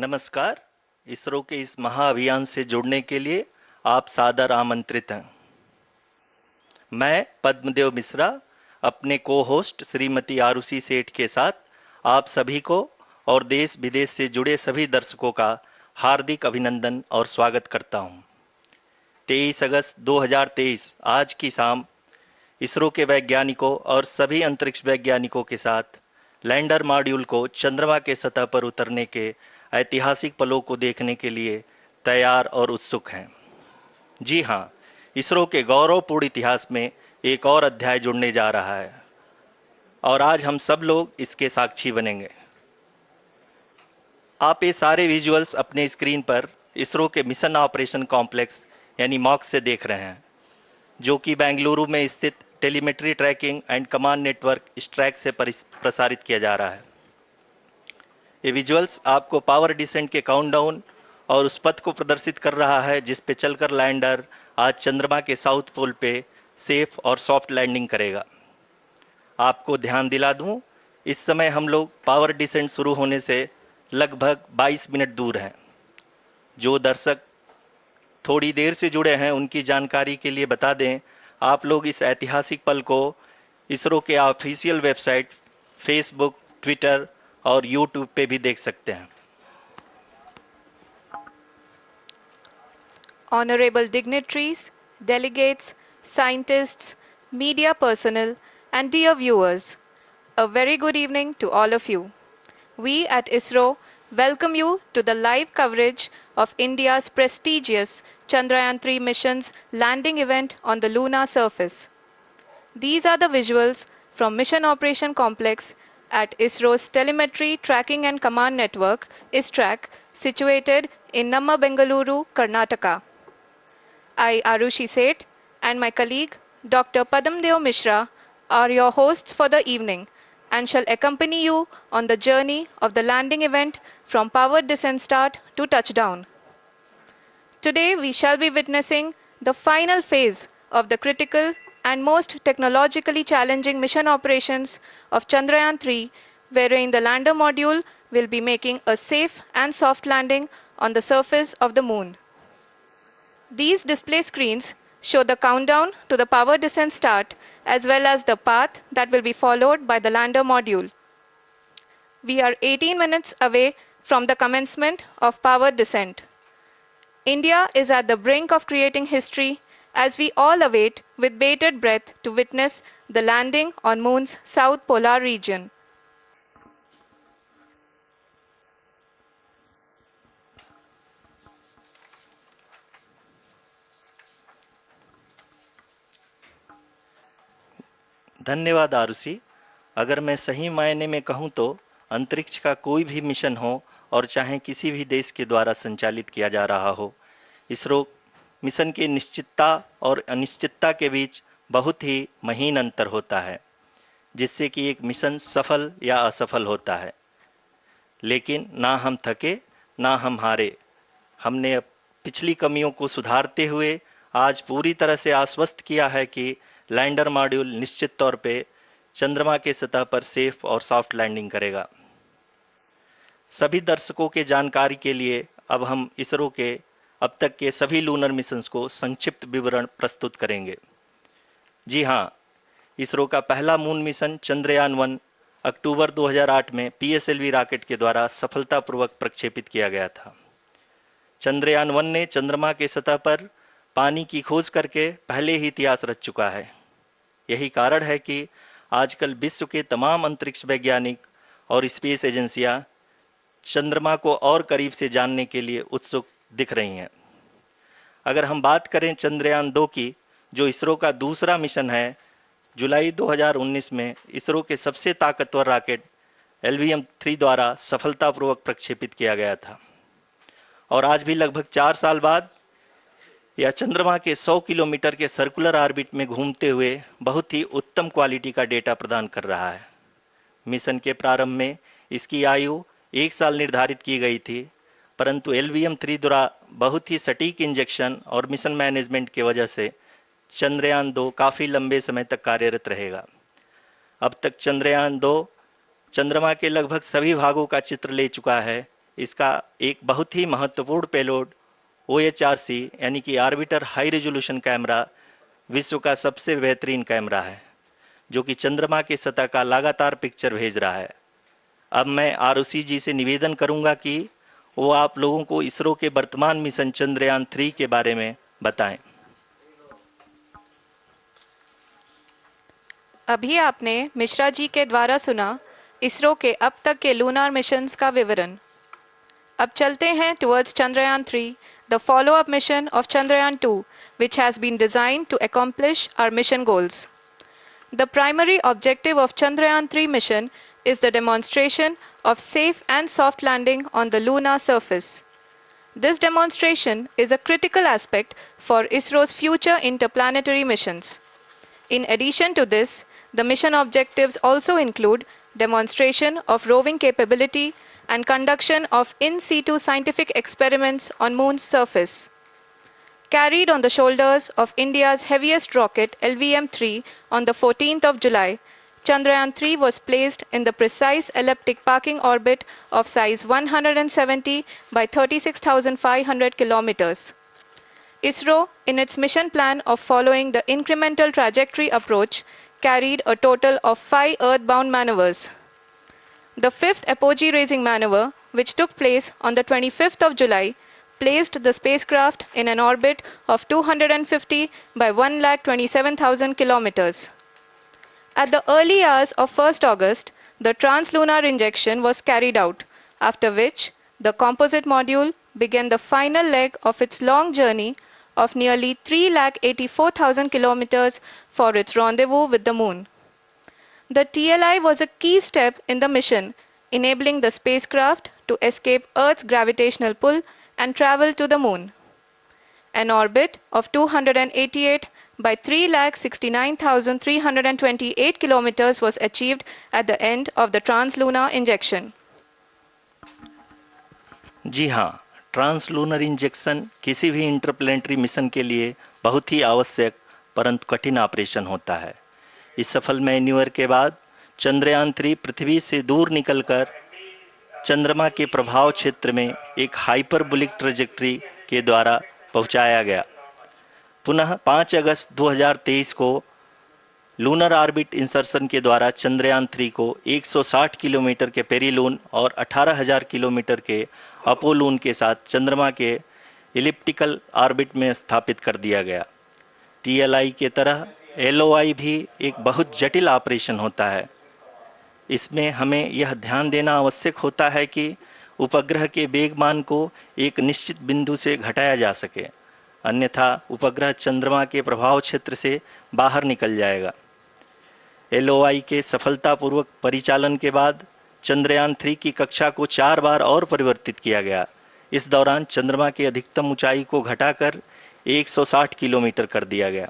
नमस्कार। इसरो के इस महाअभियान से जुड़ने के लिए आप सादर आमंत्रित हैं। मैं पद्मदेव मिश्रा अपने को होस्ट श्रीमती आरुषि सेठ के साथ आप सभी को और देश विदेश से जुड़े सभी दर्शकों का हार्दिक अभिनंदन और स्वागत करता हूं। 23 अगस्त 2023 आज की शाम इसरो के वैज्ञानिकों और सभी अंतरिक्ष वैज्ञानिकों के साथ लैंडर मॉड्यूल को चंद्रमा के सतह पर उतरने के ऐतिहासिक पलों को देखने के लिए तैयार और उत्सुक हैं। जी हाँ, इसरो के गौरवपूर्ण इतिहास में एक और अध्याय जुड़ने जा रहा है और आज हम सब लोग इसके साक्षी बनेंगे। आप ये सारे विजुअल्स अपने स्क्रीन पर इसरो के मिशन ऑपरेशन कॉम्प्लेक्स यानी मॉक से देख रहे हैं, जो कि बेंगलुरु में स्थित telemetry tracking and command network ISTRAC से प्रसारित किया जा रहा है। ये विजुअल्स आपको पावर डिसेंट के काउंटडाउन और उस पथ को प्रदर्शित कर रहा है जिस पे चलकर लैंडर आज चंद्रमा के साउथ पोल पे सेफ और सॉफ्ट लैंडिंग करेगा। आपको ध्यान दिला दूं, इस समय हम लोग पावर डिसेंट शुरू होने से लगभग 22 मिनट दूर हैं। जो दर्शक थोड़ी देर से जुड़े हैं उनकी जानकारी के लिए बता दें, आप लोग इस ऐतिहासिक पल को इसरो के ऑफिशियल वेबसाइट, फेसबुक, ट्विटर और यूट्यूब पे भी देख सकते हैं। Honorable dignitaries, delegates, scientists, media personnel, and dear viewers, a very good evening to all of you. We at ISRO welcome you to the live coverage of India's prestigious Chandrayaan 3 mission's landing event on the lunar surface. These are the visuals from Mission Operation Complex at ISRO's Telemetry Tracking and Command Network, ISTRAC, situated in Namma, Bengaluru, Karnataka. I, Arushi Seth, and my colleague, Dr. Padamdev Mishra, are your hosts for the evening and shall accompany you on the journey of the landing event from powered descent start to touchdown. Today, we shall be witnessing the final phase of the critical and most technologically challenging mission operations of Chandrayaan 3, wherein the lander module will be making a safe and soft landing on the surface of the moon. These display screens show the countdown to the power descent start as well as the path that will be followed by the lander module. We are 18 minutes away from the commencement of power descent. India is at the brink of creating history as we all await with bated breath to witness the landing on Moon's south polar region. धन्यवाद आरुषि। अगर मैं सही मायने में कहूं तो अंतरिक्ष का कोई भी मिशन हो और चाहे किसी भी देश के द्वारा संचालित किया जा रहा हो, इसरो मिशन की निश्चितता और अनिश्चितता के बीच बहुत ही महीन अंतर होता है, जिससे कि एक मिशन सफल या असफल होता है। लेकिन ना हम थके ना हम हारे। हमने पिछली कमियों को सुधारते हुए आज पूरी तरह से आश्वस्त किया है कि लैंडर मॉड्यूल निश्चित तौर पे चंद्रमा के सतह पर सेफ और सॉफ्ट लैंडिंग करेगा। सभी दर्शकों के जानकारी के लिए अब हम इसरो के अब तक के सभी लूनर मिशंस को संक्षिप्त विवरण प्रस्तुत करेंगे। जी हाँ, इसरो का पहला मून मिशन चंद्रयान 1 अक्टूबर 2008 में PSLV रॉकेट के द्वारा सफलतापूर्वक प्रक्षेपित किया गया था। चंद्रयान 1 ने चंद्रमा के सतह पर पानी की खोज करके पहले ही इतिहास रच चुका है। यही कारण है कि आजकल विश्व के तमाम अंतरिक्ष वैज्ञानिक और स्पेस एजेंसियां चंद्रमा को और करीब से जानने के लिए उत्सुक दिख रही हैं। अगर हम बात करें चंद्रयान 2 की, जो इसरो का दूसरा मिशन है, जुलाई 2019 में इसरो के सबसे ताकतवर रॉकेट LVM-3 द्वारा सफलतापूर्वक प्रक्षेपित किया गया था और आज भी लगभग 4 साल बाद यह चंद्रमा के 100 किलोमीटर के सर्कुलर ऑर्बिट में घूमते हुए बहुत ही उत्तम क्वालिटी का डेटा प्रदान कर रहा है। मिशन के प्रारंभ में इसकी आयु 1 साल निर्धारित की गई थी, परंतु LVM-3 द्वारा बहुत ही सटीक इंजेक्शन और मिशन मैनेजमेंट की वजह से चंद्रयान 2 काफ़ी लंबे समय तक कार्यरत रहेगा। अब तक चंद्रयान 2 चंद्रमा के लगभग सभी भागों का चित्र ले चुका है। इसका एक बहुत ही महत्वपूर्ण पेलोड OHRC यानी कि ऑर्बिटर हाई रेजोल्यूशन कैमरा विश्व का सबसे बेहतरीन कैमरा है, जो कि चंद्रमा की सतह का लगातार पिक्चर भेज रहा है। अब मैं आरुषि जी से निवेदन करूंगा कि वो आप लोगों को इसरो के वर्तमान मिशन चंद्रयान 3 के बारे में बताएं। अभी आपने मिश्रा जी के द्वारा सुना इसरो के अब तक के लूनार मिशंस का विवरण। अब चलते हैं towards Chandrayaan 3, the follow-up mission of Chandrayaan 2, which has been designed to accomplish our mission goals. The primary objective of Chandrayaan 3 mission is the demonstration of safe and soft landing on the lunar surface. This demonstration is a critical aspect for ISRO's future interplanetary missions. In addition to this, the mission objectives also include demonstration of roving capability and conduction of in situ scientific experiments on Moon's surface. Carried on the shoulders of India's heaviest rocket LVM-3 on the 14th of July, Chandrayaan 3 was placed in the precise elliptic parking orbit of size 170 by 36,500 kilometers. ISRO, in its mission plan of following the incremental trajectory approach, carried a total of 5 earthbound maneuvers. The fifth apogee-raising maneuver, which took place on the 25th of July, placed the spacecraft in an orbit of 250 by 1,27,000 kilometers. At the early hours of 1st August, the translunar injection was carried out, after which the composite module began the final leg of its long journey of nearly 3,84,000 kilometers for its rendezvous with the Moon. The TLI was a key step in the mission, enabling the spacecraft to escape Earth's gravitational pull and travel to the Moon. An orbit of 288 by 3,69,328 kilometers was achieved at the end of the translunar injection. जी हाँ, translunar injection किसी भी interplanetary mission के लिए बहुत ही आवश्यक परंतु कठिन operation होता है। इस सफल मैन्यूवर के बाद चंद्रयान 3 पृथ्वी से दूर निकलकर चंद्रमा के प्रभाव क्षेत्र में एक हाइपरबोलिक ट्रेजेक्ट्री के द्वारा पहुंचाया गया। पुनः 5 अगस्त 2023 को लूनर ऑर्बिट इंसर्शन के द्वारा चंद्रयान 3 को 160 किलोमीटर के पेरीलून और 18,000 किलोमीटर के अपोलून के साथ चंद्रमा के इलिप्टिकल ऑर्बिट में स्थापित कर दिया गया। TLI के तरह LOI भी एक बहुत जटिल ऑपरेशन होता है। इसमें हमें यह ध्यान देना आवश्यक होता है कि उपग्रह के वेगमान को एक निश्चित बिंदु से घटाया जा सके, अन्यथा उपग्रह चंद्रमा के प्रभाव क्षेत्र से बाहर निकल जाएगा। LOI के सफलतापूर्वक परिचालन के बाद चंद्रयान 3 की कक्षा को 4 बार और परिवर्तित किया गया। इस दौरान चंद्रमा की अधिकतम ऊंचाई को घटाकर 160 किलोमीटर कर दिया गया।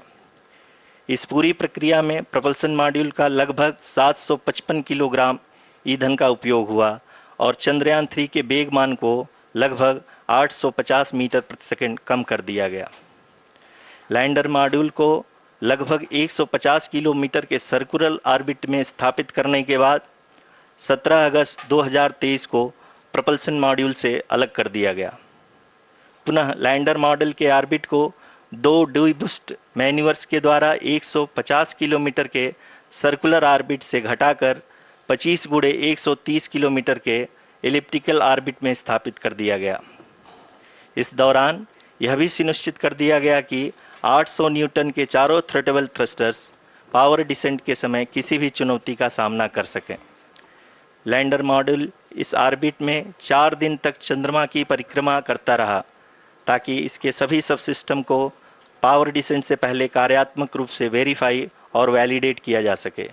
इस पूरी प्रक्रिया में प्रपल्सन मॉड्यूल का लगभग 755 किलोग्राम ईंधन का उपयोग हुआ और चंद्रयान 3 के वेगमान को लगभग 850 मीटर प्रति सेकंड कम कर दिया गया। लैंडर मॉड्यूल को लगभग 150 किलोमीटर के सर्कुलर ऑर्बिट में स्थापित करने के बाद 17 अगस्त 2023 को प्रपल्सन मॉड्यूल से अलग कर दिया गया। पुनः लैंडर मॉडल के ऑर्बिट को 2 डीबूस्ट मैन्यूवर्स के द्वारा 150 किलोमीटर के सर्कुलर ऑर्बिट से घटाकर 25 गुणे 130 किलोमीटर के एलिप्टिकल ऑर्बिट में स्थापित कर दिया गया। इस दौरान यह भी सुनिश्चित कर दिया गया कि 800 न्यूटन के चारों थ्रोटेबल थ्रस्टर्स पावर डिसेंट के समय किसी भी चुनौती का सामना कर सकें। लैंडर मॉड्यूल इस ऑर्बिट में 4 दिन तक चंद्रमा की परिक्रमा करता रहा ताकि इसके सभी सबसिस्टम को पावर डिसेंट से पहले कार्यात्मक रूप से वेरीफाई और वैलिडेट किया जा सके।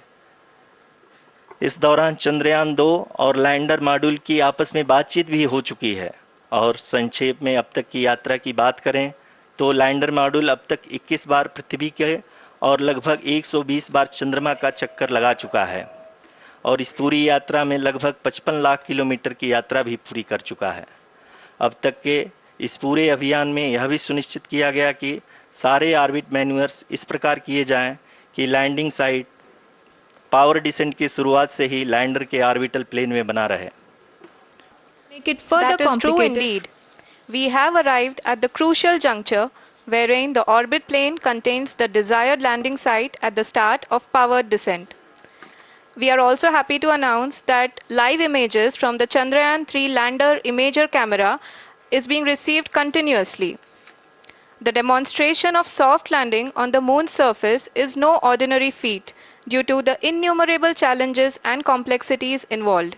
इस दौरान चंद्रयान 2 और लैंडर मॉड्यूल की आपस में बातचीत भी हो चुकी है। और संक्षेप में अब तक की यात्रा की बात करें तो लैंडर मॉड्यूल अब तक 21 बार पृथ्वी के और लगभग 120 बार चंद्रमा का चक्कर लगा चुका है और इस पूरी यात्रा में लगभग 55 लाख किलोमीटर की यात्रा भी पूरी कर चुका है। अब तक के इस पूरे अभियान में यह भी सुनिश्चित किया गया कि सारे ऑर्बिट मैन्यूवर्स इस प्रकार किए जाएं कि लैंडिंग साइट पावर डिसेंट की शुरुआत से ही लैंडर के ऑर्बिटल प्लेन में बना रहे। make it further That is true complicated. indeed. We have arrived at the crucial juncture wherein the orbit plane contains the desired landing site at the start of powered descent. We are also happy to announce that live images from the Chandrayaan 3 lander imager camera is being received continuously. The demonstration of soft landing on the moon's surface is no ordinary feat due to the innumerable challenges and complexities involved.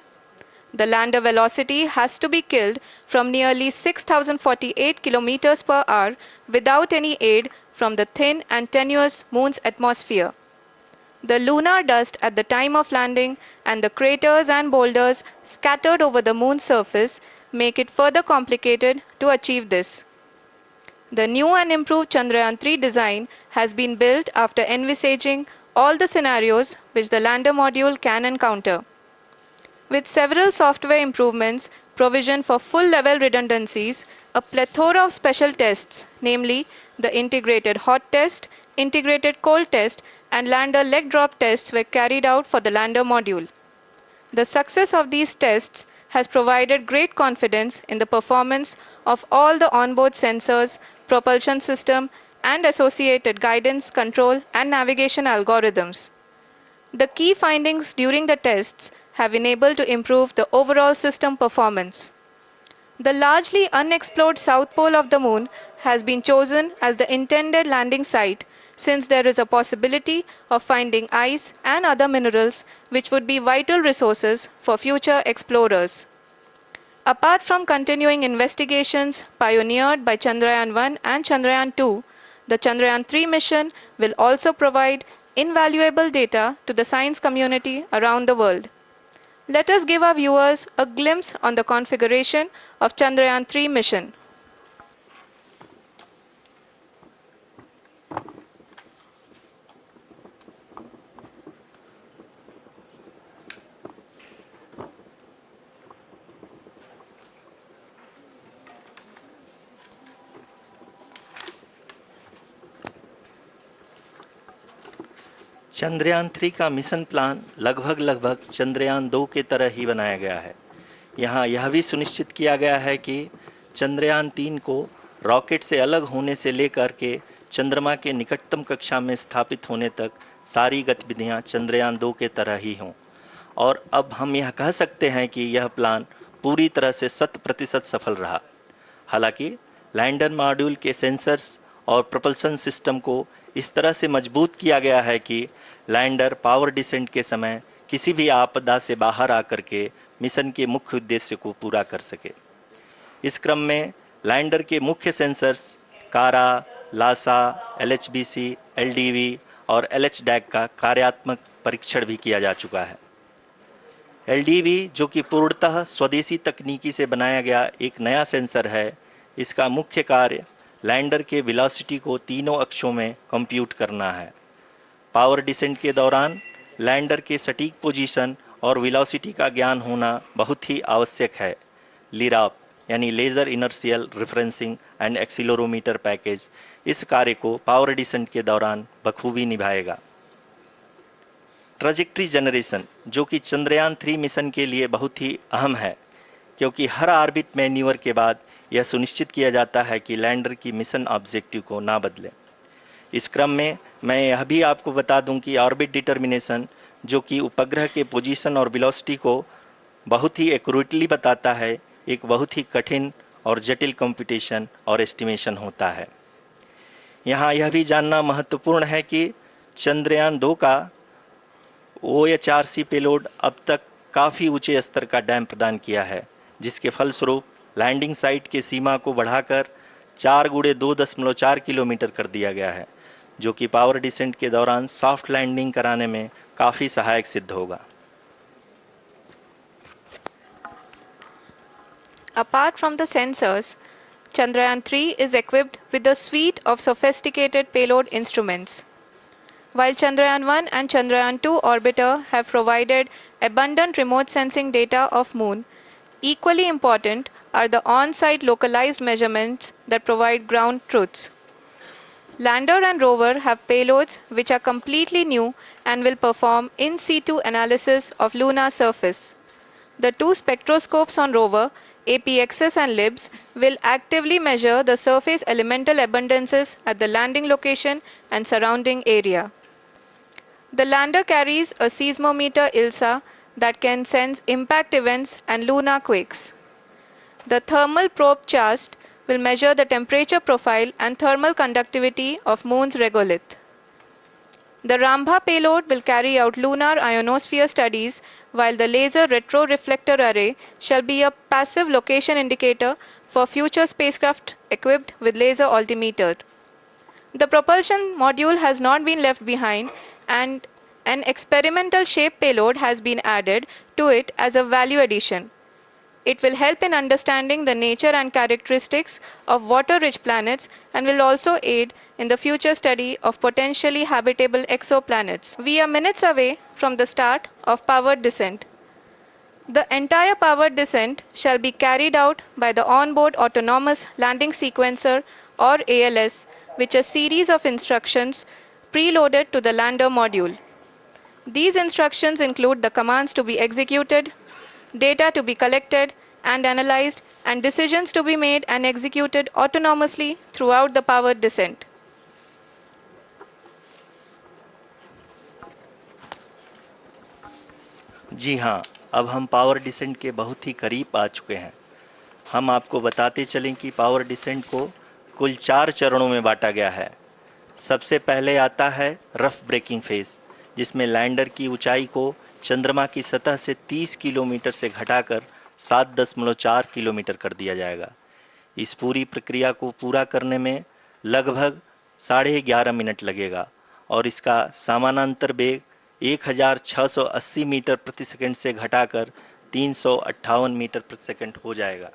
The lander velocity has to be killed from nearly 6,048 km per hour without any aid from the thin and tenuous moon's atmosphere. The lunar dust at the time of landing and the craters and boulders scattered over the moon's surface make it further complicated to achieve this. The new and improved Chandrayaan 3 design has been built after envisaging all the scenarios which the lander module can encounter. With several software improvements, provision for full-level redundancies, a plethora of special tests, namely the integrated hot test, integrated cold test, and lander leg drop tests were carried out for the lander module. The success of these tests has provided great confidence in the performance of all the onboard sensors, propulsion system, and associated guidance, control, and navigation algorithms. The key findings during the tests have enabled to improve the overall system performance. The largely unexplored south pole of the moon has been chosen as the intended landing site since there is a possibility of finding ice and other minerals which would be vital resources for future explorers. Apart from continuing investigations pioneered by Chandrayaan 1 and Chandrayaan 2, the Chandrayaan 3 mission will also provide invaluable data to the science community around the world. Let us give our viewers a glimpse on the configuration of Chandrayaan 3 mission. Chandrayaan 3 का mission plan लगभग चंद्रयान 2 के तरह ही बनाया गया है। यहाँ यह भी सुनिश्चित किया गया है कि चंद्रयान 3 को रॉकेट से अलग होने से लेकर के चंद्रमा के निकटतम कक्षा में स्थापित होने तक सारी गतिविधियाँ चंद्रयान 2 के तरह ही हों। और अब हम यह कह सकते हैं कि यह प्लान पूरी तरह से 100% सफल रहा। हालांकि लैंडर मॉड्यूल के सेंसर्स और प्रोपल्शन सिस्टम को इस तरह से मजबूत किया गया है कि लैंडर पावर डिसेंट के समय किसी भी आपदा से बाहर आकर के मिशन के मुख्य उद्देश्य को पूरा कर सके। इस क्रम में लैंडर के मुख्य सेंसर्स कारा, लासा, एलएचबीसी, एलडीवी और एलएचडैक का कार्यात्मक परीक्षण भी किया जा चुका है। एलडीवी जो कि पूर्णतः स्वदेशी तकनीकी से बनाया गया एक नया सेंसर है, इसका मुख्य कार्य लैंडर के वेलोसिटी को तीनों अक्षों में कंप्यूट करना है। पावर डिसेंट के दौरान लैंडर के सटीक पोजीशन और वेलोसिटी का ज्ञान होना बहुत ही आवश्यक है। लिराप यानी laser inertial referencing and accelerometer package इस कार्य को पावर डिसेंट के दौरान बखूबी निभाएगा। ट्रैजेक्टरी जनरेशन जो कि चंद्रयान 3 मिशन के लिए बहुत ही अहम है, क्योंकि हर ऑर्बिट मैन्यूवर के बाद यह सुनिश्चित किया जाता है कि लैंडर की मिशन ऑब्जेक्टिव को ना बदले। इस क्रम में मैं यह भी आपको बता दूं कि ऑर्बिट डिटर्मिनेशन जो कि उपग्रह के पोजीशन और वेलोसिटी को बहुत ही एक्यूरेटली बताता है, एक बहुत ही कठिन और जटिल कंप्यूटेशन और एस्टिमेशन होता है। यहाँ यह भी जानना महत्वपूर्ण है कि चंद्रयान 2 का OHRC पेलोड अब तक काफ़ी ऊंचे स्तर का डैम प्रदान किया है, जिसके फलस्वरूप लैंडिंग साइट के सीमा को बढ़ाकर 4x2.4 किलोमीटर कर दिया गया है, जो कि पावर डिसेंट के दौरान सॉफ्ट लैंडिंग कराने में काफ़ी सहायक सिद्ध होगा। Apart from the sensors, Chandrayaan 3 is equipped with a suite of sophisticated payload instruments. While Chandrayaan 1 and Chandrayaan 2 orbiter have provided abundant remote sensing data of Moon, equally important are the on-site localized measurements that provide ground truths. Lander and rover have payloads which are completely new and will perform in situ analysis of lunar surface. The two spectroscopes on rover APXs and libs will actively measure the surface elemental abundances at the landing location and surrounding area. The lander carries a seismometer ILSA that can sense impact events and lunar quakes. The thermal probe CHAST will measure the temperature profile and thermal conductivity of Moon's regolith. The Rambha payload will carry out lunar ionosphere studies, while the laser retroreflector array shall be a passive location indicator for future spacecraft equipped with laser altimeter. The propulsion module has not been left behind, and an experimental shape payload has been added to it as a value addition. It will help in understanding the nature and characteristics of water-rich planets and will also aid in the future study of potentially habitable exoplanets. We are minutes away from the start of powered descent. The entire powered descent shall be carried out by the onboard autonomous landing sequencer or ALS, which is a series of instructions preloaded to the lander module. These instructions include the commands to be executed, data to be collected and analyzed, and decisions to be made and executed autonomously throughout the powered descent. जी हाँ, अब हम power descent के बहुत ही करीब आ चुके हैं। हम आपको बताते चलें कि पावर डिसेंट को कुल 4 चरणों में बांटा गया है। सबसे पहले आता है रफ ब्रेकिंग फेज, जिसमें लैंडर की ऊंचाई को चंद्रमा की सतह से 30 किलोमीटर से घटाकर 7.4 किलोमीटर कर दिया जाएगा। इस पूरी प्रक्रिया को पूरा करने में लगभग 11.5 मिनट लगेगा और इसका समानांतर वेग 1680 मीटर प्रति सेकंड से घटाकर 358 मीटर प्रति सेकंड हो जाएगा।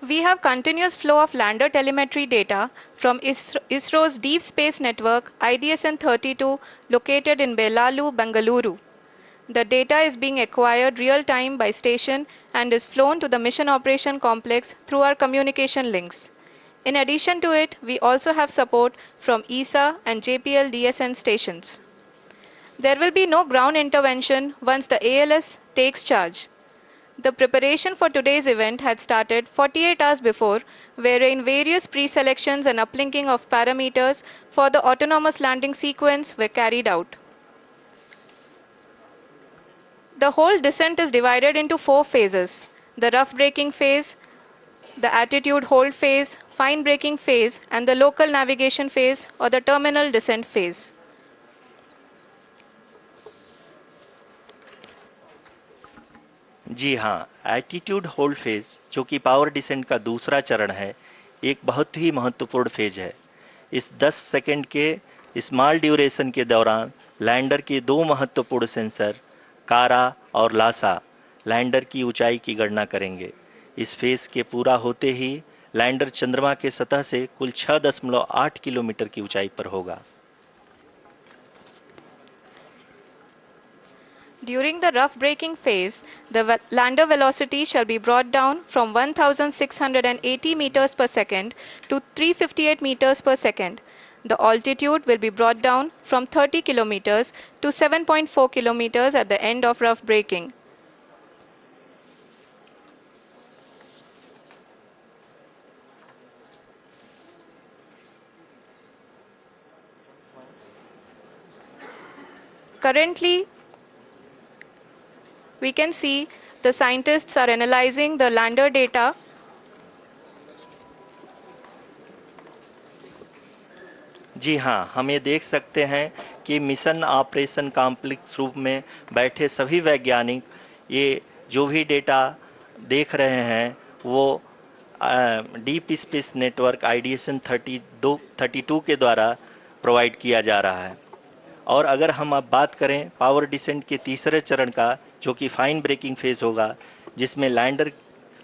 We have continuous flow of lander telemetry data from ISRO's Deep Space Network IDSN-32 located in Belalu, Bengaluru. The data is being acquired real-time by station and is flown to the Mission Operation Complex through our communication links. In addition to it, we also have support from ESA and JPL DSN stations. There will be no ground intervention once the ALS takes charge. The preparation for today's event had started 48 hours before, wherein various pre-selections and uplinking of parameters for the autonomous landing sequence were carried out. The whole descent is divided into 4 phases: the rough braking phase, the attitude hold phase, fine braking phase, and the local navigation phase or the terminal descent phase. जी हाँ, attitude hold phase, जो कि power descent का दूसरा चरण है, एक बहुत ही महत्वपूर्ण फेज है। इस 10 सेकंड के स्मॉल ड्यूरेशन के दौरान लैंडर के 2 महत्वपूर्ण सेंसर कारा और लासा लैंडर की ऊंचाई की गणना करेंगे। इस फेज के पूरा होते ही लैंडर चंद्रमा के सतह से कुल 6.8 किलोमीटर की ऊंचाई पर होगा। During the rough braking phase, the lander velocity shall be brought down from 1680 meters per second to 358 meters per second. The altitude will be brought down from 30 kilometers to 7.4 kilometers at the end of rough braking. Currently, we can see the scientists are analyzing the lander data. जी हाँ, हम ये देख सकते हैं कि mission operation complex रूप में बैठे सभी वैज्ञानिक ये जो भी डेटा देख रहे हैं वो डीप स्पेस नेटवर्क IDSN 32 के द्वारा प्रोवाइड किया जा रहा है। और अगर हम अब बात करें पावर डिसेंट के तीसरे चरण का, जो कि फाइन ब्रेकिंग फेज होगा, जिसमें लैंडर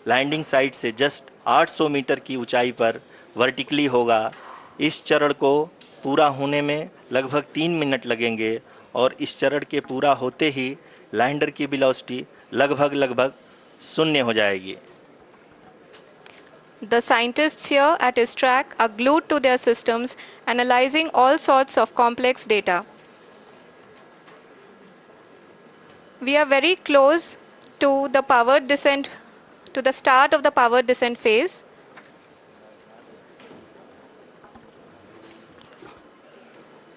लैंडिंग साइट से जस्ट 800 मीटर की ऊंचाई पर वर्टिकली होगा। इस चरण को पूरा होने में लगभग 3 मिनट लगेंगे और इस चरण के पूरा होते ही लैंडर की वेलोसिटी लगभग 0 हो जाएगी। The scientists here at ISTRAC are glued to their systems, analyzing all sorts of complex data. We are very close to the powered descent to the start of the power descent phase.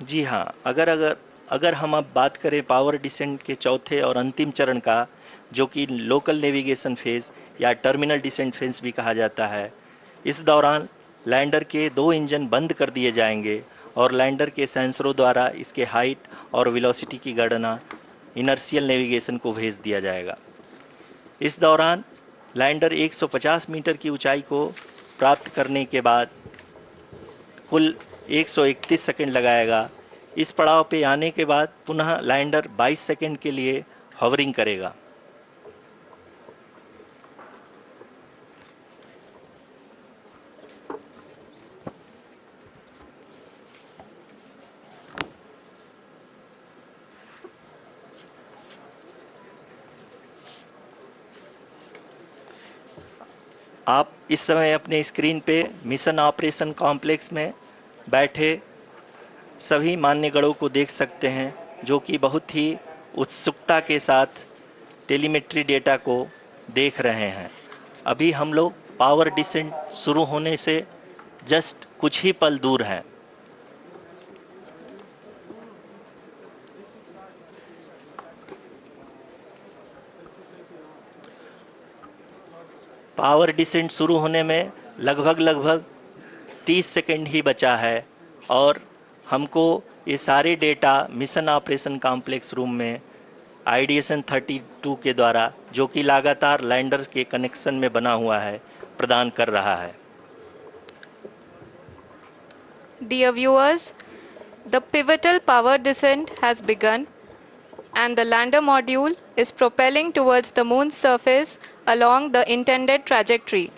जी हाँ, अगर अगर अगर हम अब बात करें power descent के चौथे और अंतिम चरण का, जो कि लोकल नेविगेशन फेज या टर्मिनल डिसेंट फेज भी कहा जाता है, इस दौरान लैंडर के 2 इंजन बंद कर दिए जाएंगे और लैंडर के सेंसरों द्वारा इसके हाइट और वेलोसिटी की गणना इनर्शियल नेविगेशन को भेज दिया जाएगा। इस दौरान लैंडर 150 मीटर की ऊंचाई को प्राप्त करने के बाद कुल 131 सेकंड लगाएगा। इस पड़ाव पे आने के बाद पुनः लैंडर 22 सेकंड के लिए हॉवरिंग करेगा। आप इस समय अपने स्क्रीन पे मिशन ऑपरेशन कॉम्प्लेक्स में बैठे सभी मान्यगणों को देख सकते हैं, जो कि बहुत ही उत्सुकता के साथ टेलीमेट्री डेटा को देख रहे हैं। अभी हम लोग पावर डिसेंट शुरू होने से जस्ट कुछ ही पल दूर हैं। पावर डिसेंट शुरू होने में लगभग 30 सेकंड ही बचा है और हमको ये सारे data mission operation complex room में आईडीएसएन 32 के द्वारा, जो कि लगातार लैंडर के कनेक्शन में बना हुआ है, प्रदान कर रहा है। Dear viewers, the pivotal power descent has begun and the lander module is propelling towards the moon's surface along the intended trajectory.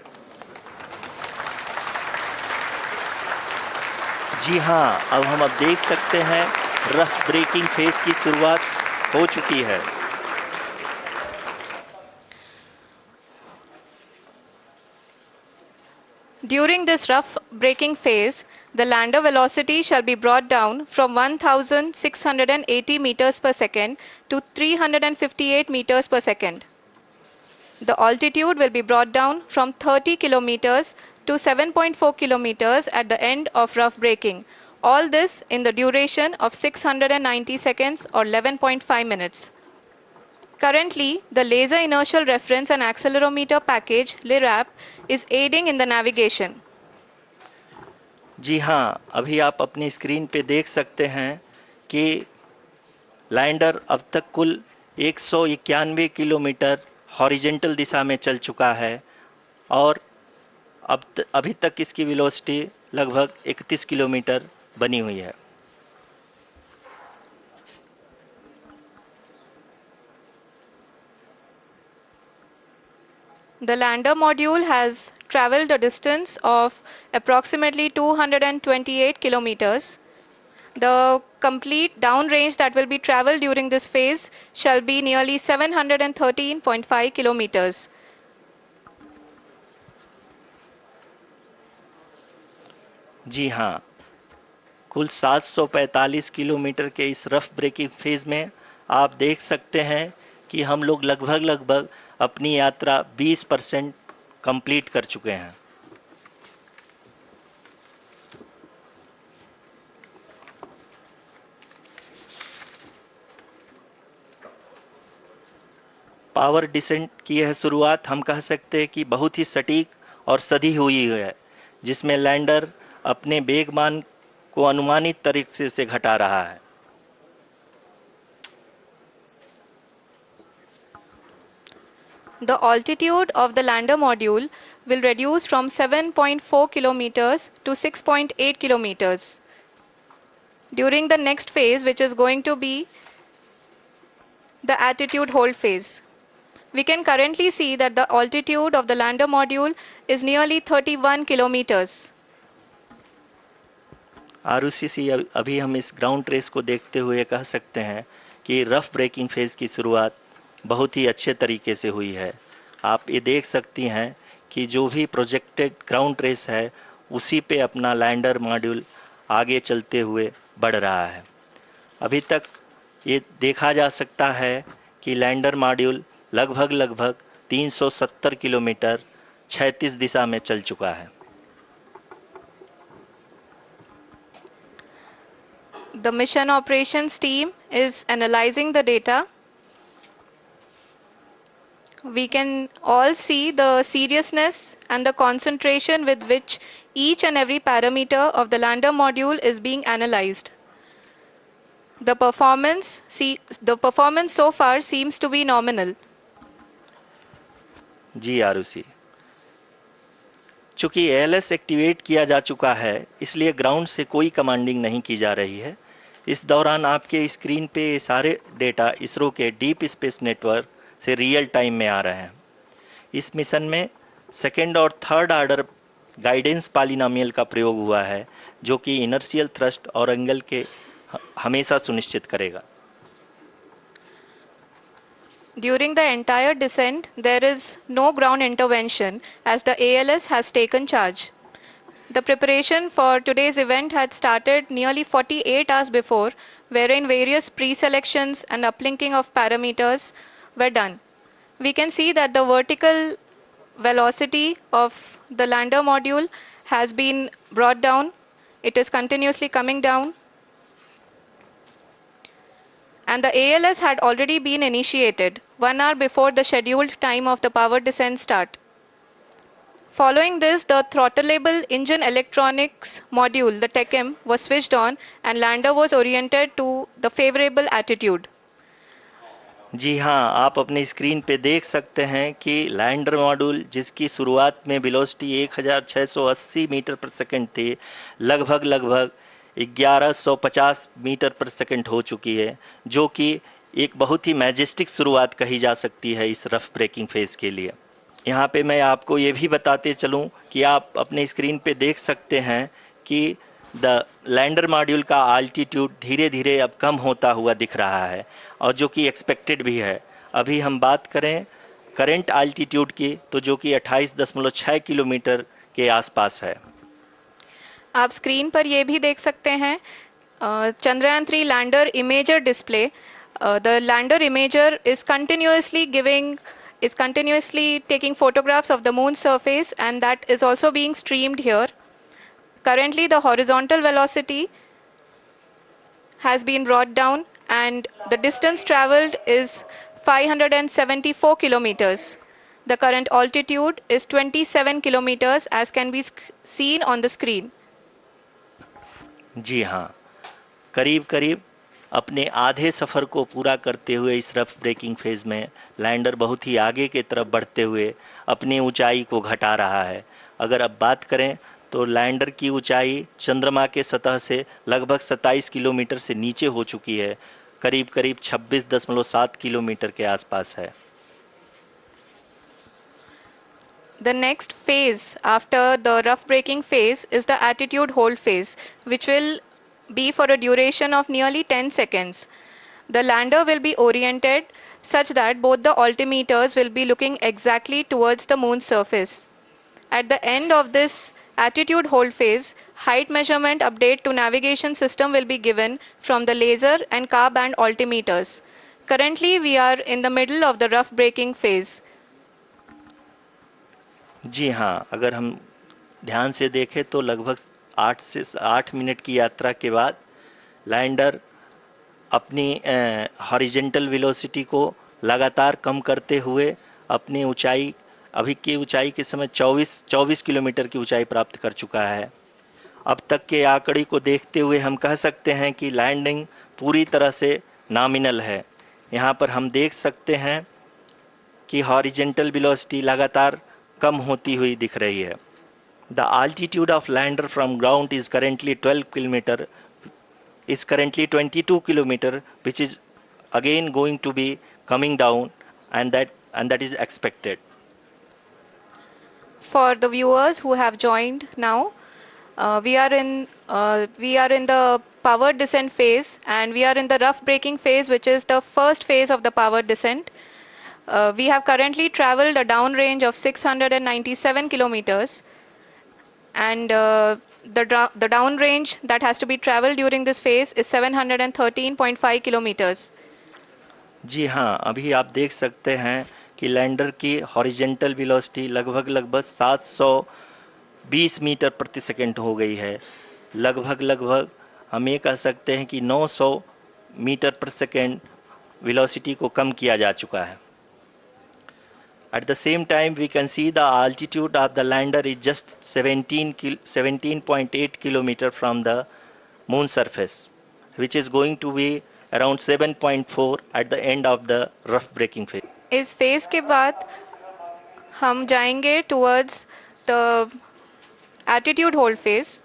जी हाँ, अब हम देख सकते हैं रफ ब्रेकिंग फेज की शुरुआत हो चुकी है। During this rough braking phase, the lander velocity shall be brought down from 1680 meters per second to 358 meters per second. The altitude will be brought down from 30 kilometers to 7.4 kilometers at the end of rough braking. All this in the duration of 690 seconds or 11.5 minutes. Currently, the Laser Inertial Reference and Accelerometer package (LIRAP) is aiding in the navigation. जी हाँ, अभी आप अपनी screen पे देख सकते हैं कि lander अब तक कुल 191 किलोमीटर हॉरिजेंटल दिशा में चल चुका है और अभी तक इसकी वेलोसिटी लगभग 31 किलोमीटर बनी हुई है। The lander module has traveled a distance of approximately 228 kilometers. The complete downrange that will be traveled during this phase shall be nearly 713.5 kilometers. जी हाँ, कुल 745 किलोमीटर के इस रफ ब्रेकिंग फेज में आप देख सकते हैं कि हम लोग लगभग अपनी यात्रा 20% कंप्लीट कर चुके हैं। पावर डिसेंट की यह शुरुआत हम कह सकते हैं कि बहुत ही सटीक और सधी हुई है, जिसमें लैंडर अपने वेगमान को अनुमानित तरीके से घटा रहा है। The altitude of the lander module will reduce from 7.4 kilometers to 6.8 kilometers. During the next phase, which is going to be the attitude hold phase, we can currently see that the altitude of the lander module is nearly 31 kilometers. Arushi, अभी हम इस ground trace को देखते हुए कह सकते हैं कि रफ ब्रेकिंग फेज की शुरुआत बहुत ही अच्छे तरीके से हुई है। आप ये देख सकती हैं कि जो भी प्रोजेक्टेड ग्राउंड ट्रेस है उसी पे अपना लैंडर मॉड्यूल आगे चलते हुए बढ़ रहा है। अभी तक ये देखा जा सकता है कि लैंडर मॉड्यूल लगभग 370 किलोमीटर 36 दिशा में चल चुका है। The mission operations team is analyzing the data. We can all see the seriousness and the concentration with which each and every parameter of the lander module is being analyzed. The performance so far seems to be nominal. जी आरुषि, चूंकि ALS activate किया जा चुका है, इसलिए ground से कोई commanding नहीं की जा रही है। इस दौरान आपके स्क्रीन पे ये सारे डेटा इसरो के डीप स्पेस नेटवर्क से रियल टाइम में आ रहे हैं। इस मिशन में सेकेंड और थर्ड ऑर्डर गाइडेंस पॉलिनोमियल का प्रयोग हुआ है, जो कि इनर्शियल थ्रस्ट और एंगल के हमेशा सुनिश्चित करेगा। During the entire descent, there is no ground intervention as the ALS has taken charge. The preparation for today's event had started nearly 48 hours before, wherein various pre-selections and uplinking of parameters were done. We can see that the vertical velocity of the lander module has been brought down. It is continuously coming down. And the ALS had already been initiated 1 hour before the scheduled time of the power descent start. Following this, the throttleable engine electronics module, the TECM, was switched on and lander was oriented to the favorable attitude. जी हाँ, आप अपने screen पे देख सकते हैं कि lander module, जिसकी शुरुआत में वेलोसिटी 1680 मीटर पर सेकंड थी, लगभग 1150 मीटर पर सेकंड हो चुकी है, जो कि एक बहुत ही मैजेस्टिक शुरुआत कही जा सकती है इस रफ ब्रेकिंग फेज़ के लिए। यहाँ पे मैं आपको ये भी बताते चलूँ कि आप अपने स्क्रीन पे देख सकते हैं कि द लैंडर मॉड्यूल का आल्टीट्यूड धीरे धीरे अब कम होता हुआ दिख रहा है, और जो कि एक्सपेक्टेड भी है। अभी हम बात करें करंट आल्टीट्यूड की, तो जो कि 28.6 किलोमीटर के आसपास है। आप स्क्रीन पर ये भी देख सकते हैं Chandrayaan 3 lander imager display. The lander imager is continuously taking photographs of the moon's surface, and that is also being streamed here. Currently, the horizontal velocity has been brought down, and the distance traveled is 574 kilometers. The current altitude is 27 kilometers, as can be seen on the screen. जी हाँ, करीब अपने आधे सफ़र को पूरा करते हुए इस rough breaking phase में लैंडर बहुत ही आगे की तरफ बढ़ते हुए अपनी ऊंचाई को घटा रहा है। अगर अब बात करें तो लैंडर की ऊंचाई चंद्रमा के सतह से लगभग 27 किलोमीटर से नीचे हो चुकी है, करीब 26.7 किलोमीटर के आसपास है। The next phase after the rough braking phase is the attitude hold phase, which will be for a duration of nearly 10 seconds. The lander will be oriented such that both the altimeters will be looking exactly towards the moon's surface. At the end of this attitude hold phase, height measurement update to navigation system will be given from the laser and car band altimeters. Currently, we are in the middle of the rough braking phase. जी हाँ, अगर हम ध्यान से देखें तो लगभग 8 minute की यात्रा के बाद लैंडर अपनी हॉरिजेंटल वेलोसिटी को लगातार कम करते हुए अपनी ऊंचाई, अभी की ऊंचाई के समय 24 किलोमीटर की ऊंचाई प्राप्त कर चुका है। अब तक के आंकड़े को देखते हुए हम कह सकते हैं कि लैंडिंग पूरी तरह से नॉमिनल है। यहाँ पर हम देख सकते हैं कि हॉरिजेंटल वेलोसिटी लगातार कम होती हुई दिख रही है। The altitude of lander from ground is currently 22 kilometer, which is again going to be coming down, and that is expected. For the viewers who have joined now, we are in the power descent phase, and we are in the rough braking phase, which is the first phase of the power descent. We have currently traveled a downrange of 697 kilometers, and the downrange that has to be traveled during this phase is 713.5 kilometers. जी हाँ, अभी आप देख सकते हैं कि lander की horizontal velocity लगभग 720 metre प्रति सेकंड हो गई है। लगभग हम ये कह सकते हैं कि 900 मीटर प्रति सेकंड वेलोसिटी को कम किया जा चुका है। At the same time, we can see the altitude of the lander is just 17.8 kilometer from the moon surface, which is going to be around 7.4 at the end of the rough braking phase. इस phase के बाद हम जाएंगे towards the attitude hold phase,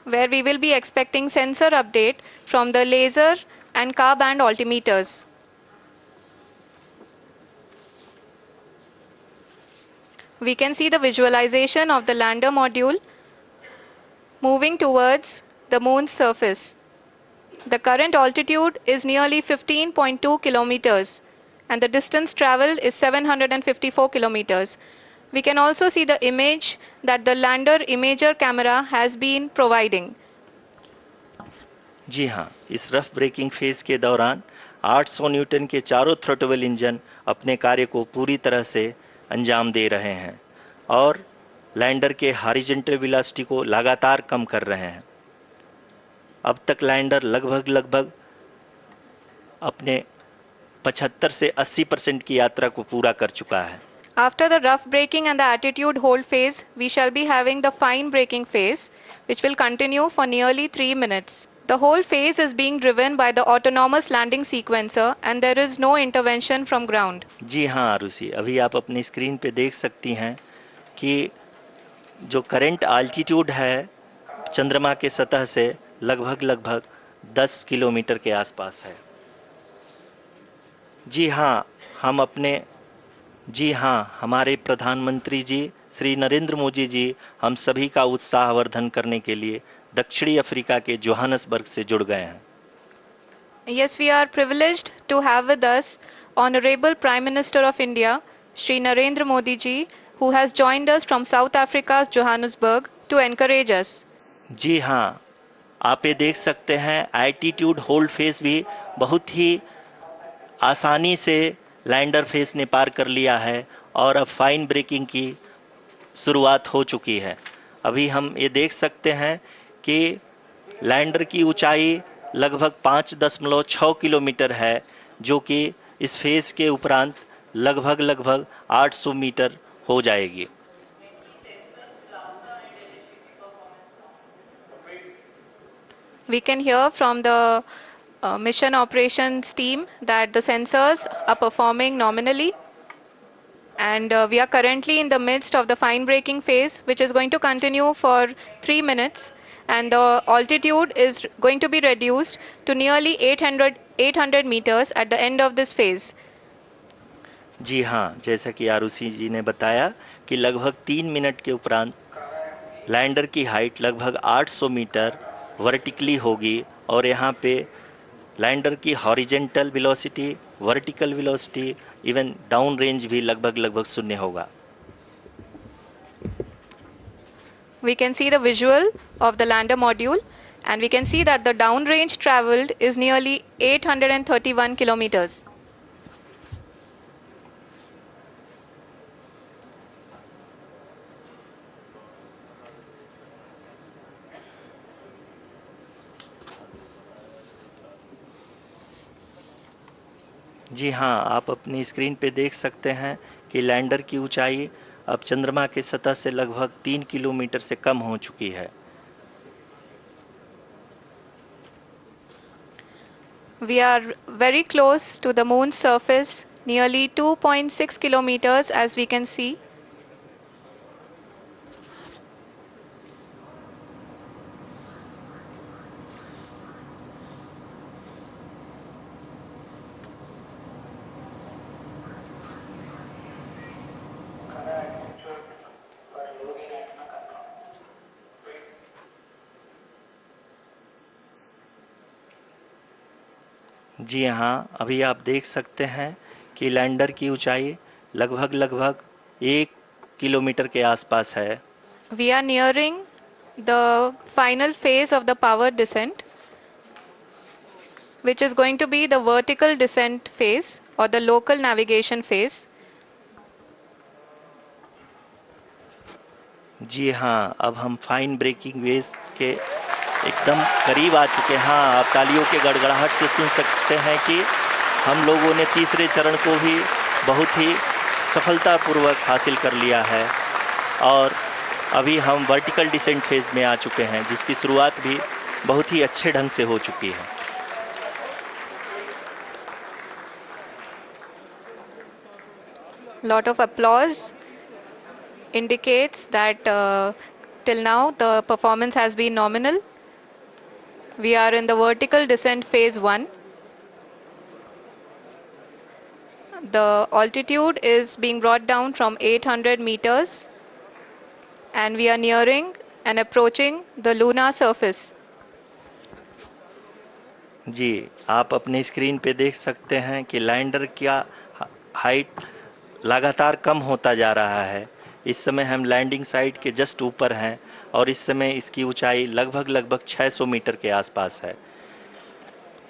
where we will be expecting sensor update from the laser and car band altimeters. We can see the visualization of the lander module moving towards the moon's surface. The current altitude is nearly 15.2 kilometers and the distance traveled is 754 kilometers. We can also see the image that the lander imager camera has been providing. जी हाँ, इस rough breaking phase के दौरान 800 Newton के चारों throttle engine अपने कार्य को पूरी तरह से अंजाम दे रहे हैं और लैंडर के हॉरिजॉन्टल वेलोसिटी को लगातार कम कर रहे हैं। अब तक लैंडर लगभग अपने 75 से 80% की यात्रा को पूरा कर चुका है। After the rough braking and the attitude hold phase, we shall be having the fine braking phase, which will continue for nearly 3 minutes. The whole phase is being driven by the autonomous landing sequencer and there is no intervention from ground. जी हाँ आरुषि, अभी आप अपनी screen पे देख सकती हैं कि जो करंट आल्टीट्यूड है चंद्रमा के सतह से लगभग 10 किलोमीटर के आसपास है। जी हाँ, हमारे प्रधानमंत्री जी श्री नरेंद्र मोदी जी हम सभी का उत्साहवर्धन करने के लिए दक्षिणी अफ्रीका के जोहानसबर्ग से जुड़ गए हैं। Yes, we are privileged to have with us Honorable Prime Minister of India, Shri Narendra Modi ji, who has joined us from South Africa's Johannesburg to encourage us. जी हाँ, आप ये देख सकते हैं एल्टीट्यूड होल्ड फेज भी बहुत ही आसानी से लैंडर फेज ने पार कर लिया है और अब फाइन ब्रेकिंग की शुरुआत हो चुकी है। अभी हम ये देख सकते हैं कि लैंडर की ऊंचाई लगभग 5.6 किलोमीटर है, जो कि इस फेज के उपरांत लगभग 800 मीटर हो जाएगी। We can hear from the mission operations team that the sensors are performing nominally, and we are currently in the midst of the fine braking phase, which is going to continue for 3 minutes, and the altitude is going to be reduced to nearly 800 meters at the end of this phase. जी हाँ, जैसा कि आरुषि जी ने बताया कि लगभग 3 minute के उपरांत lander की हाइट लगभग 800 मीटर वर्टिकली होगी और यहाँ पे लैंडर की horizontal velocity, vertical velocity, even down range भी लगभग शून्य होगा। We can see the visual of the lander module and we can see that the down range traveled is nearly 831 kilometers. जी हाँ, आप अपनी स्क्रीन पे देख सकते हैं कि लैंडर की ऊंचाई अब चंद्रमा की सतह से लगभग 3 किलोमीटर से कम हो चुकी है। We are very close to the moon's surface, nearly 2.6 kilometers as we can see. जी हाँ, अभी आप देख सकते हैं कि लैंडर की ऊंचाई लगभग 1 किलोमीटर के आसपास है। We are nearing the final phase of the power descent. which is going to be the vertical descent phase or the local navigation phase. जी हाँ, अब हम फाइन ब्रेकिंग वेव्स के एकदम करीब आ चुके हैं। हाँ, आप तालियों के गड़गड़ाहट से सुन सकते हैं कि हम लोगों ने तीसरे चरण को भी बहुत ही सफलतापूर्वक हासिल कर लिया है और अभी हम वर्टिकल डिसेंट फेज में आ चुके हैं, जिसकी शुरुआत भी बहुत ही अच्छे ढंग से हो चुकी है। Lot of applause indicates that till now the performance has been nominal. We are in the vertical descent phase 1. The altitude is being brought down from 800 meters and we are nearing and approaching the lunar surface. जी, आप अपने screen पे देख सकते हैं कि lander का height लगातार कम होता जा रहा है। इस समय हम लैंडिंग साइट के जस्ट ऊपर हैं और इस समय इसकी ऊंचाई लगभग 600 मीटर के आसपास है।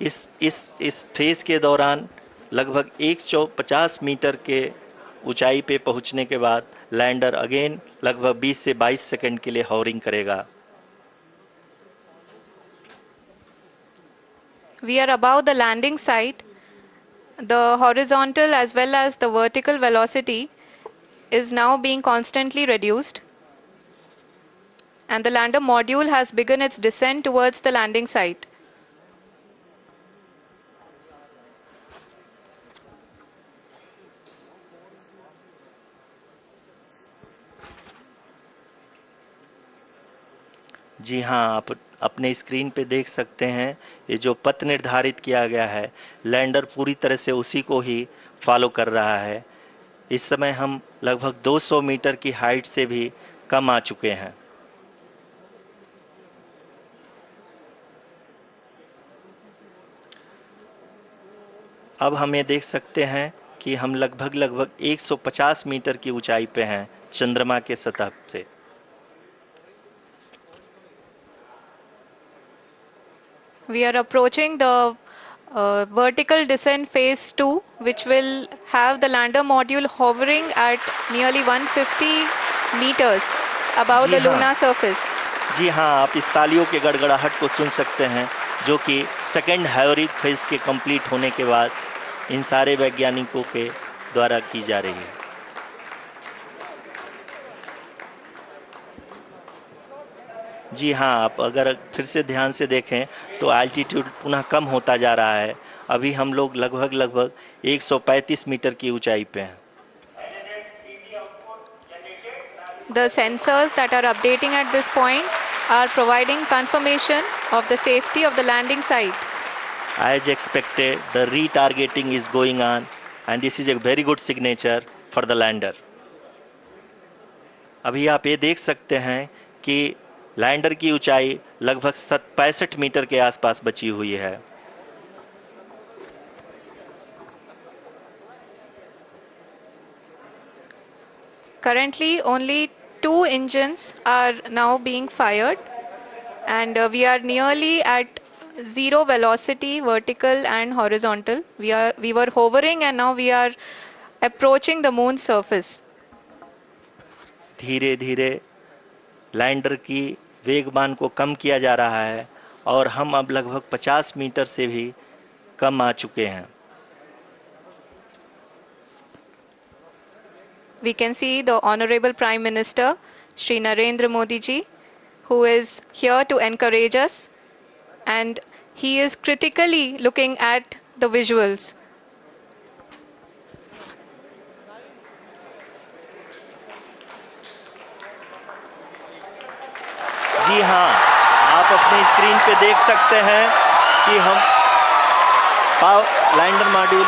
इस फेज के दौरान लगभग 150 मीटर के ऊंचाई पे पहुंचने के बाद लैंडर अगेन लगभग 20 से 22 सेकंड के लिए हॉवरिंग करेगा। We are above the landing site. The horizontal as well as the vertical velocity is now being constantly reduced. And the lander module has begun its descent towards the landing site. जी हाँ, आप अपने screen पे देख सकते हैं ये जो पथ निर्धारित किया गया है, लैंडर पूरी तरह से उसी को ही फॉलो कर रहा है। इस समय हम लगभग 200 मीटर की हाइट से भी कम आ चुके हैं। अब हम ये देख सकते हैं कि हम लगभग 150 मीटर की ऊंचाई पे हैं चंद्रमा के सतह से। We are approaching the vertical descent phase 2, which will have the lander module hovering at nearly 150 meters above the lunar surface. जी हाँ, आप इस तालियों के गड़गड़ाहट को सुन सकते हैं, जो कि सेकेंड हैवरिक फेज के कंप्लीट होने के बाद इन सारे वैज्ञानिकों के द्वारा की जा रही है। जी हाँ, आप अगर फिर से ध्यान से देखें तो एल्टीट्यूड पुनः कम होता जा रहा है। अभी हम लोग लगभग 135 मीटर की ऊंचाई पे हैं। The sensors that are updating at this point are providing confirmation of the safety of the landing site. As expected, the retargeting is going on and this is a very good signature for the lander. अभी आप ये देख सकते हैं कि lander की ऊंचाई लगभग 65 मीटर के आसपास बची हुई है। Currently, only 2 engines are now being fired, and we are nearly at zero velocity, vertical and horizontal. We were hovering, and now we are approaching the moon's surface. धीरे धीरे लैंडर की वेगमान को कम किया जा रहा है और हम अब लगभग 50 मीटर से भी कम आ चुके हैं। We can see the Honorable Prime Minister, Shri Narendra Modi ji, who is here to encourage us, and he is critically looking at the visuals. जी हाँ, आप अपने स्क्रीन पे देख सकते हैं कि हम lander module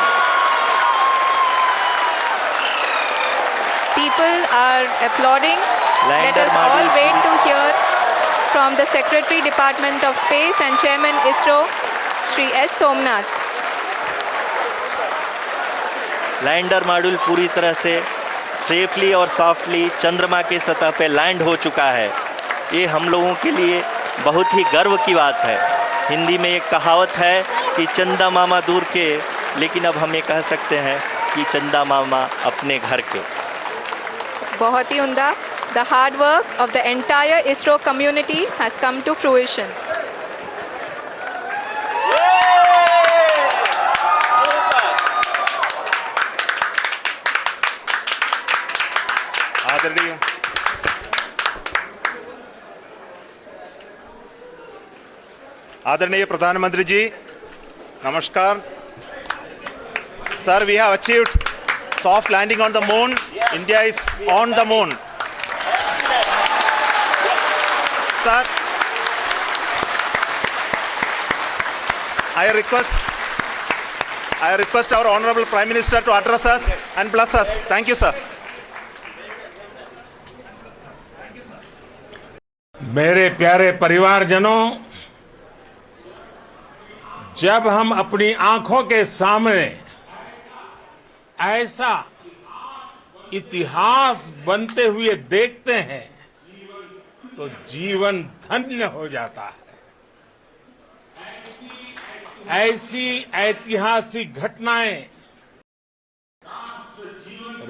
People are applauding. Let us all wait to hear from the Secretary Department of Space and Chairman ISRO, Shri S. Somnath. Lander module पूरी तरह से सेफली और सॉफ्टली चंद्रमा के सतह पे लैंड हो चुका है। ये हम लोगों के लिए बहुत ही गर्व की बात है। हिंदी में एक कहावत है कि चंदा मामा दूर के, लेकिन अब हम ये कह सकते हैं कि चंदा मामा अपने घर के। बहुत ही उम्दा। The hard work of the entire ISRO community has come to fruition. आदरणीय आदरणीय प्रधानमंत्री जी, नमस्कार। Sir, we have achieved soft landing on the moon. India is on the moon. Sir, I request our Honorable Prime Minister to address us and bless us. Thank you, sir. मेरे प्यारे परिवारजनों, जब हम अपनी आंखों के सामने ऐसा इतिहास बनते हुए देखते हैं तो जीवन धन्य हो जाता है। ऐसी ऐतिहासिक घटनाएं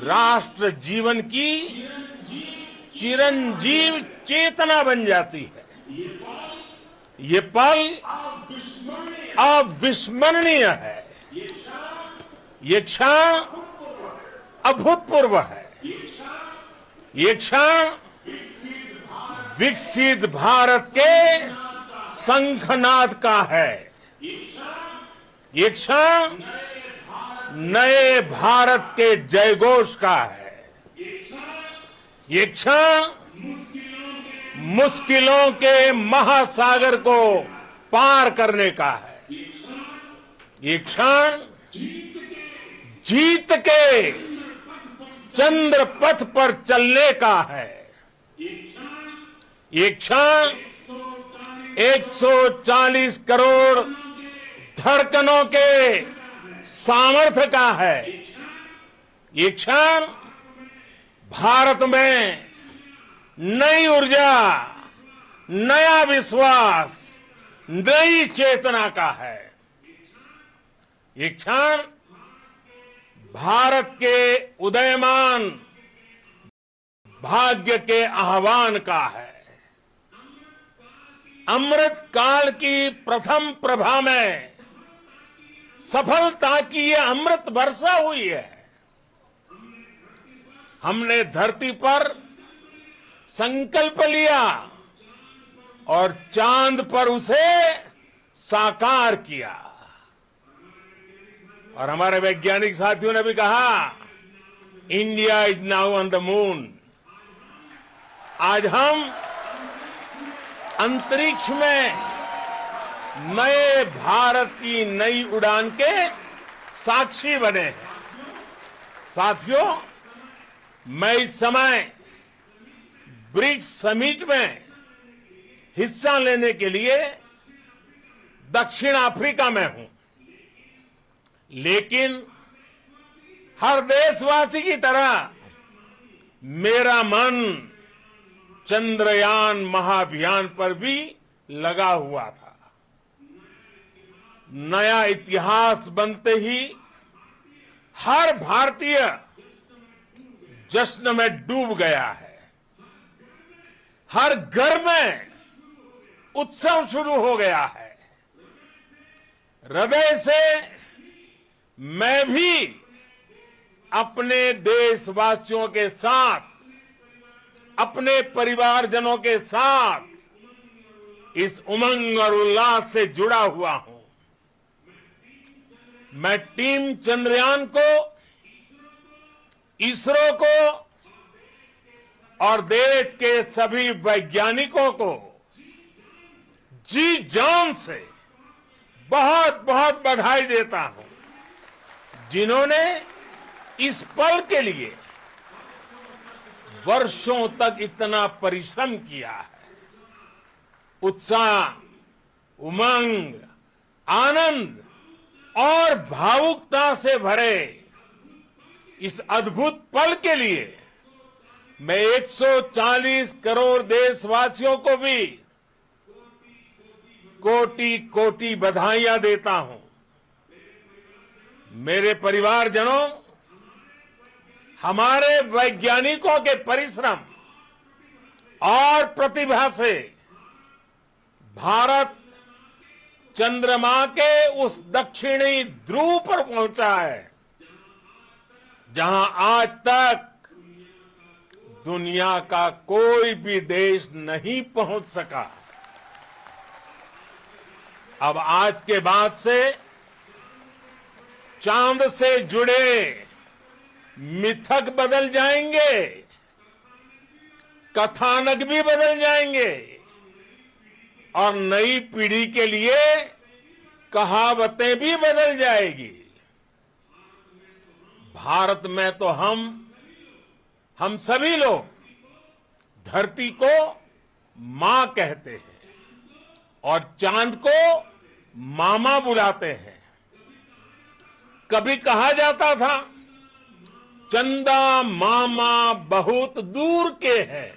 राष्ट्र जीवन की चिरंजीव चेतना बन जाती है। ये पल अविस्मरणीय है। ये क्षण अभूतपूर्व है। ये क्षण विकसित भारत के शंखनाद का है। ये क्षण नए भारत के जयघोष का है। ये क्षण मुश्किलों के महासागर को पार करने का है। ये क्षण जीत के चंद्र पथ पर चलने का है। ये क्षण 140 करोड़ धड़कनों के सामर्थ्य का है। ये क्षण भारत में नई ऊर्जा, नया विश्वास, नई चेतना का है। ये क्षण भारत के उदयमान भाग्य के आह्वान का है। अमृत काल की प्रथम प्रभा में सफलता की ये अमृत वर्षा हुई है। हमने धरती पर संकल्प लिया और चांद पर उसे साकार किया। और हमारे वैज्ञानिक साथियों ने भी कहा, India is now on the moon. आज हम अंतरिक्ष में नए भारत की नई उड़ान के साक्षी बने हैं। साथियों, मैं इस समय ब्रिक्स समिट में हिस्सा लेने के लिए दक्षिण अफ्रीका में हूं, लेकिन हर देशवासी की तरह मेरा मन चंद्रयान महाअभियान पर भी लगा हुआ था। नया इतिहास बनते ही हर भारतीय जश्न में डूब गया है। हर घर में उत्सव शुरू हो गया है। हृदय से मैं भी अपने देशवासियों के साथ, अपने परिवारजनों के साथ इस उमंग और उल्लास से जुड़ा हुआ हूं। मैं टीम चंद्रयान को, इसरो को और देश के सभी वैज्ञानिकों को जी जान से बहुत बहुत बधाई देता हूं, जिन्होंने इस पल के लिए वर्षों तक इतना परिश्रम किया है। उत्साह, उमंग, आनंद और भावुकता से भरे इस अद्भुत पल के लिए मैं 140 करोड़ देशवासियों को भी कोटि कोटि बधाइयां देता हूं। मेरे परिवारजनों, हमारे वैज्ञानिकों के परिश्रम और प्रतिभा से भारत चंद्रमा के उस दक्षिणी ध्रुव पर पहुंचा है जहां आज तक दुनिया का कोई भी देश नहीं पहुंच सका। अब आज के बाद से चांद से जुड़े मिथक बदल जाएंगे, कथानक भी बदल जाएंगे और नई पीढ़ी के लिए कहावतें भी बदल जाएगी। भारत में तो हम सभी लोग धरती को मां कहते हैं और चांद को मामा बुलाते हैं। कभी कहा जाता था चंदा मामा बहुत दूर के हैं,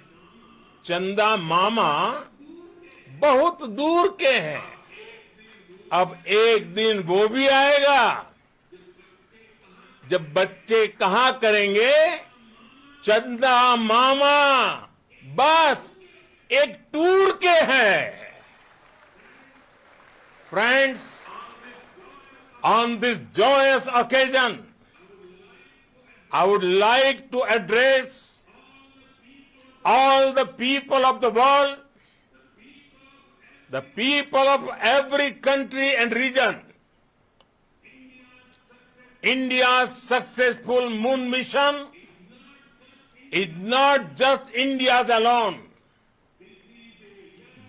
चंदा मामा बहुत दूर के हैं। अब एक दिन वो भी आएगा जब बच्चे कहा करेंगे चंदा मामा बस एक टूर के हैं। Friends, on this joyous occasion, I would like to address all the people of the world, the people of every country and region. India's successful moon mission is not just India's alone.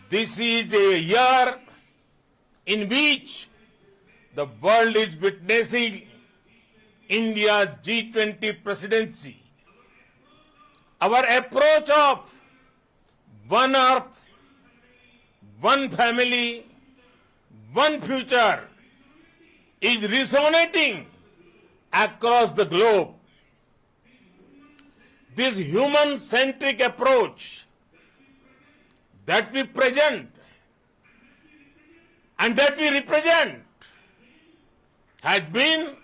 This is a year in which the world is witnessing India's G20 presidency. Our approach of one earth, one family, one future is resonating across the globe. This human-centric approach that we present and that we represent has been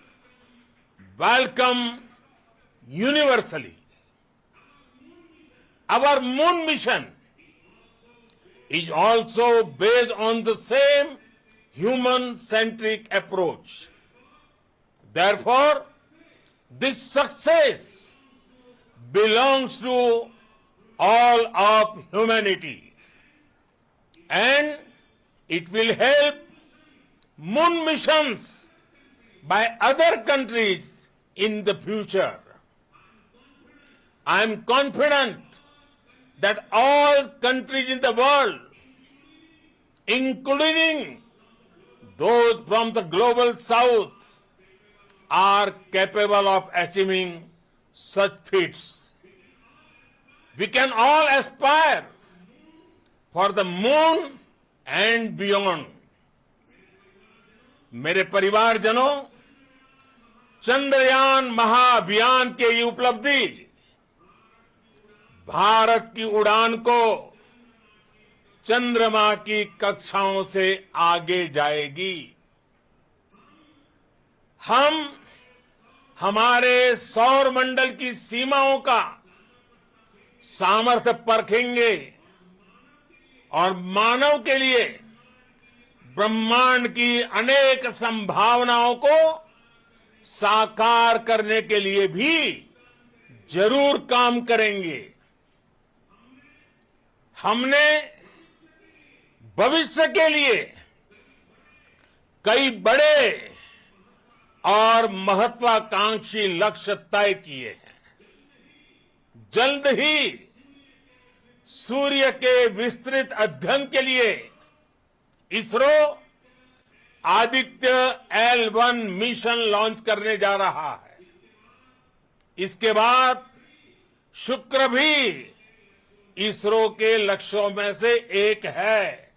welcomed universally. Our moon mission is also based on the same human-centric approach. Therefore, this success belongs to all of humanity, and it will help moon missions by other countries in the future. I am confident that all countries in the world, including those from the global south, are capable of achieving such feats. We can all aspire for the moon and beyond. मेरे परिवारजनों, चंद्रयान महाअभियान की ये उपलब्धि भारत की उड़ान को चंद्रमा की कक्षाओं से आगे जाएगी। हम हमारे सौर मंडल की सीमाओं का सामर्थ्य परखेंगे और मानव के लिए ब्रह्मांड की अनेक संभावनाओं को साकार करने के लिए भी जरूर काम करेंगे। हमने भविष्य के लिए कई बड़े और महत्वाकांक्षी लक्ष्य तय किए हैं। जल्द ही सूर्य के विस्तृत अध्ययन के लिए ISRO Aditya L1 mission launch करने जा रहा है। इसके बाद शुक्र भी इसरो के लक्ष्यों में से एक है।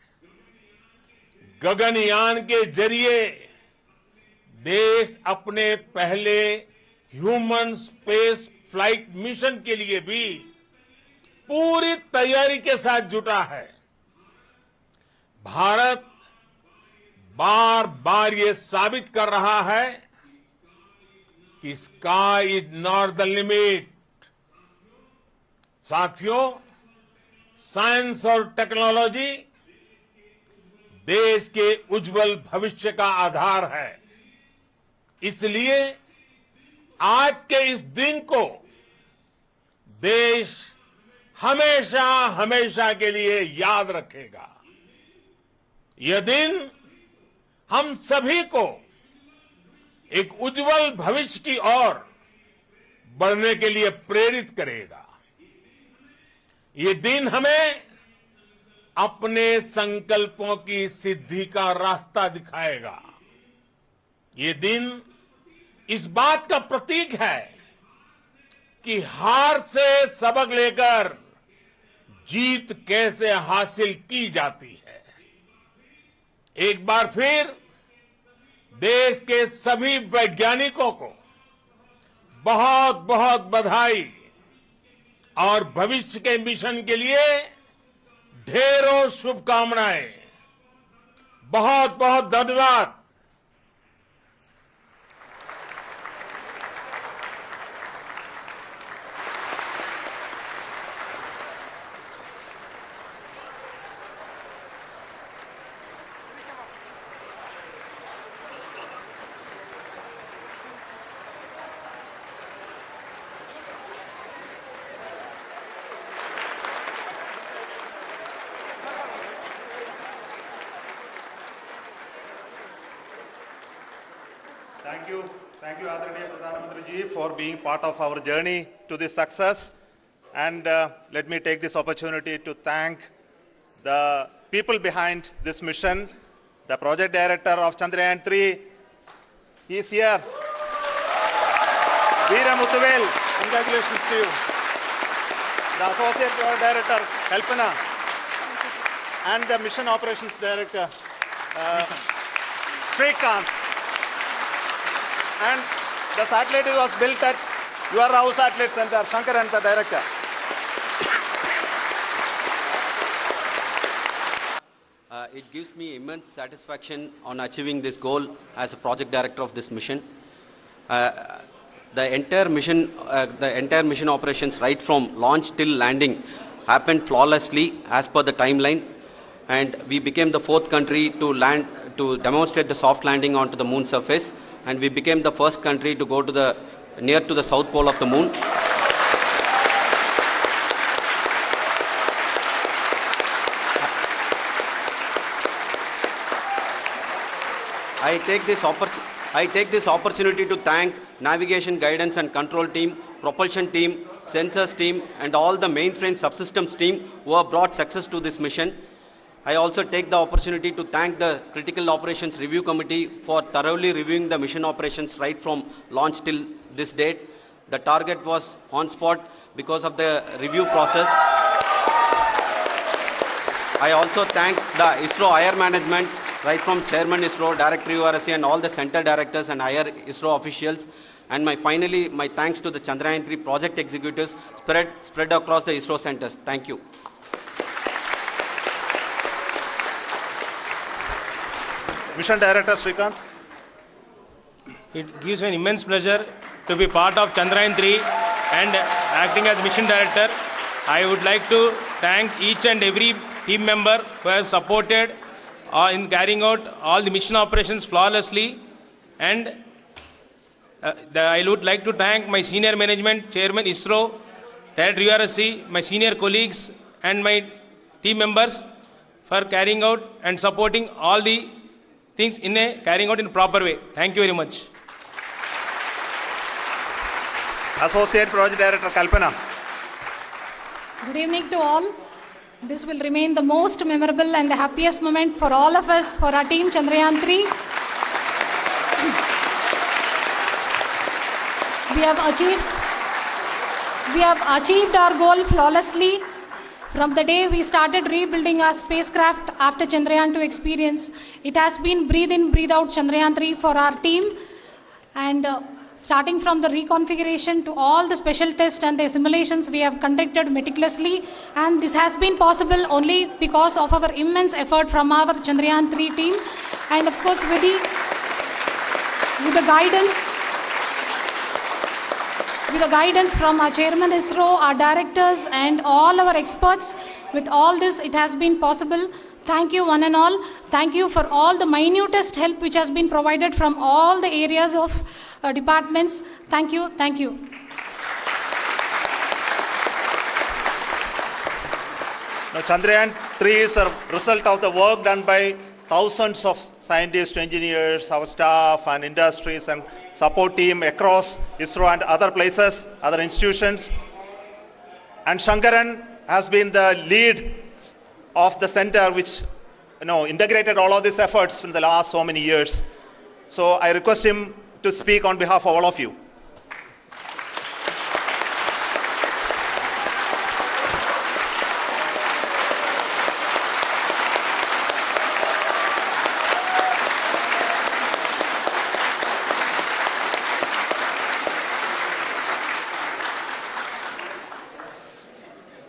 गगनयान के जरिए देश अपने पहले ह्यूमन स्पेस फ्लाइट मिशन के लिए भी पूरी तैयारी के साथ जुटा है। भारत बार बार ये साबित कर रहा है कि sky is not the limit. साथियों, साइंस और टेक्नोलॉजी देश के उज्जवल भविष्य का आधार है। इसलिए आज के इस दिन को देश हमेशा हमेशा के लिए याद रखेगा। यह दिन हम सभी को एक उज्जवल भविष्य की ओर बढ़ने के लिए प्रेरित करेगा। ये दिन हमें अपने संकल्पों की सिद्धि का रास्ता दिखाएगा। ये दिन इस बात का प्रतीक है कि हार से सबक लेकर जीत कैसे हासिल की जाती है। एक बार फिर देश के सभी वैज्ञानिकों को बहुत बहुत बधाई और भविष्य के मिशन के लिए ढेरों शुभकामनाएं। बहुत बहुत धन्यवाद। Thank you, Adharaniya Pradhan Mantri ji, for being part of our journey to this success. And let me take this opportunity to thank the people behind this mission. The project director of Chandrayaan 3, he is here. Veera Muthuvel, congratulations to you. The associate project director, Kalpana, and the mission operations director, Srikanth. And the satellite was built at your house satellite center, Shankar and the director. It gives me immense satisfaction on achieving this goal as a project director of this mission. The entire mission operations, right from launch till landing, happened flawlessly as per the timeline, and we became the 4th country to land to demonstrate the soft landing onto the moon surface. And we became the first country to go to near to the south pole of the moon. I take this opportunity to thank navigation, guidance and control team, propulsion team, sensors team and all the mainframe subsystems team who have brought success to this mission. I also take the opportunity to thank the Critical Operations Review Committee for thoroughly reviewing the mission operations right from launch till this date. The target was on spot because of the review process. I also thank the ISRO higher management, right from Chairman ISRO, Director URSC and all the center directors and higher ISRO officials. And finally, my thanks to the Chandrayaan 3 project executives spread across the ISRO centers. Thank you. Mission Director Srikanth. It gives me an immense pleasure to be part of Chandrayaan 3 and acting as Mission Director. I would like to thank each and every team member who has supported in carrying out all the mission operations flawlessly. And I would like to thank my senior management, Chairman ISRO, Director URSC, my senior colleagues and my team members for carrying out and supporting all the things carrying out in a proper way. Thank you very much. Associate Project Director Kalpana. Good evening to all. This will remain the most memorable and the happiest moment for all of us, for our team Chandrayaan 3. We have achieved our goal flawlessly. From the day we started rebuilding our spacecraft after Chandrayaan 2 experience, it has been breathe in, breathe out Chandrayaan 3 for our team. And starting from the reconfiguration to all the special tests and the simulations we have conducted meticulously. And this has been possible only because of our immense effort from our Chandrayaan 3 team. And of course with the guidance with the guidance from our chairman ISRO, our directors and all our experts. With all this, it has been possible. Thank you one and all. Thank you for all the minutest help which has been provided from all the areas of departments. Thank you. Thank you. Now, Chandrayaan 3 is a result of the work done by thousands of scientists, engineers, our staff and industries and support team across ISRO and other places, other institutions. And Shankaran has been the lead of the center which integrated all of these efforts in the last so many years. So I request him to speak on behalf of all of you.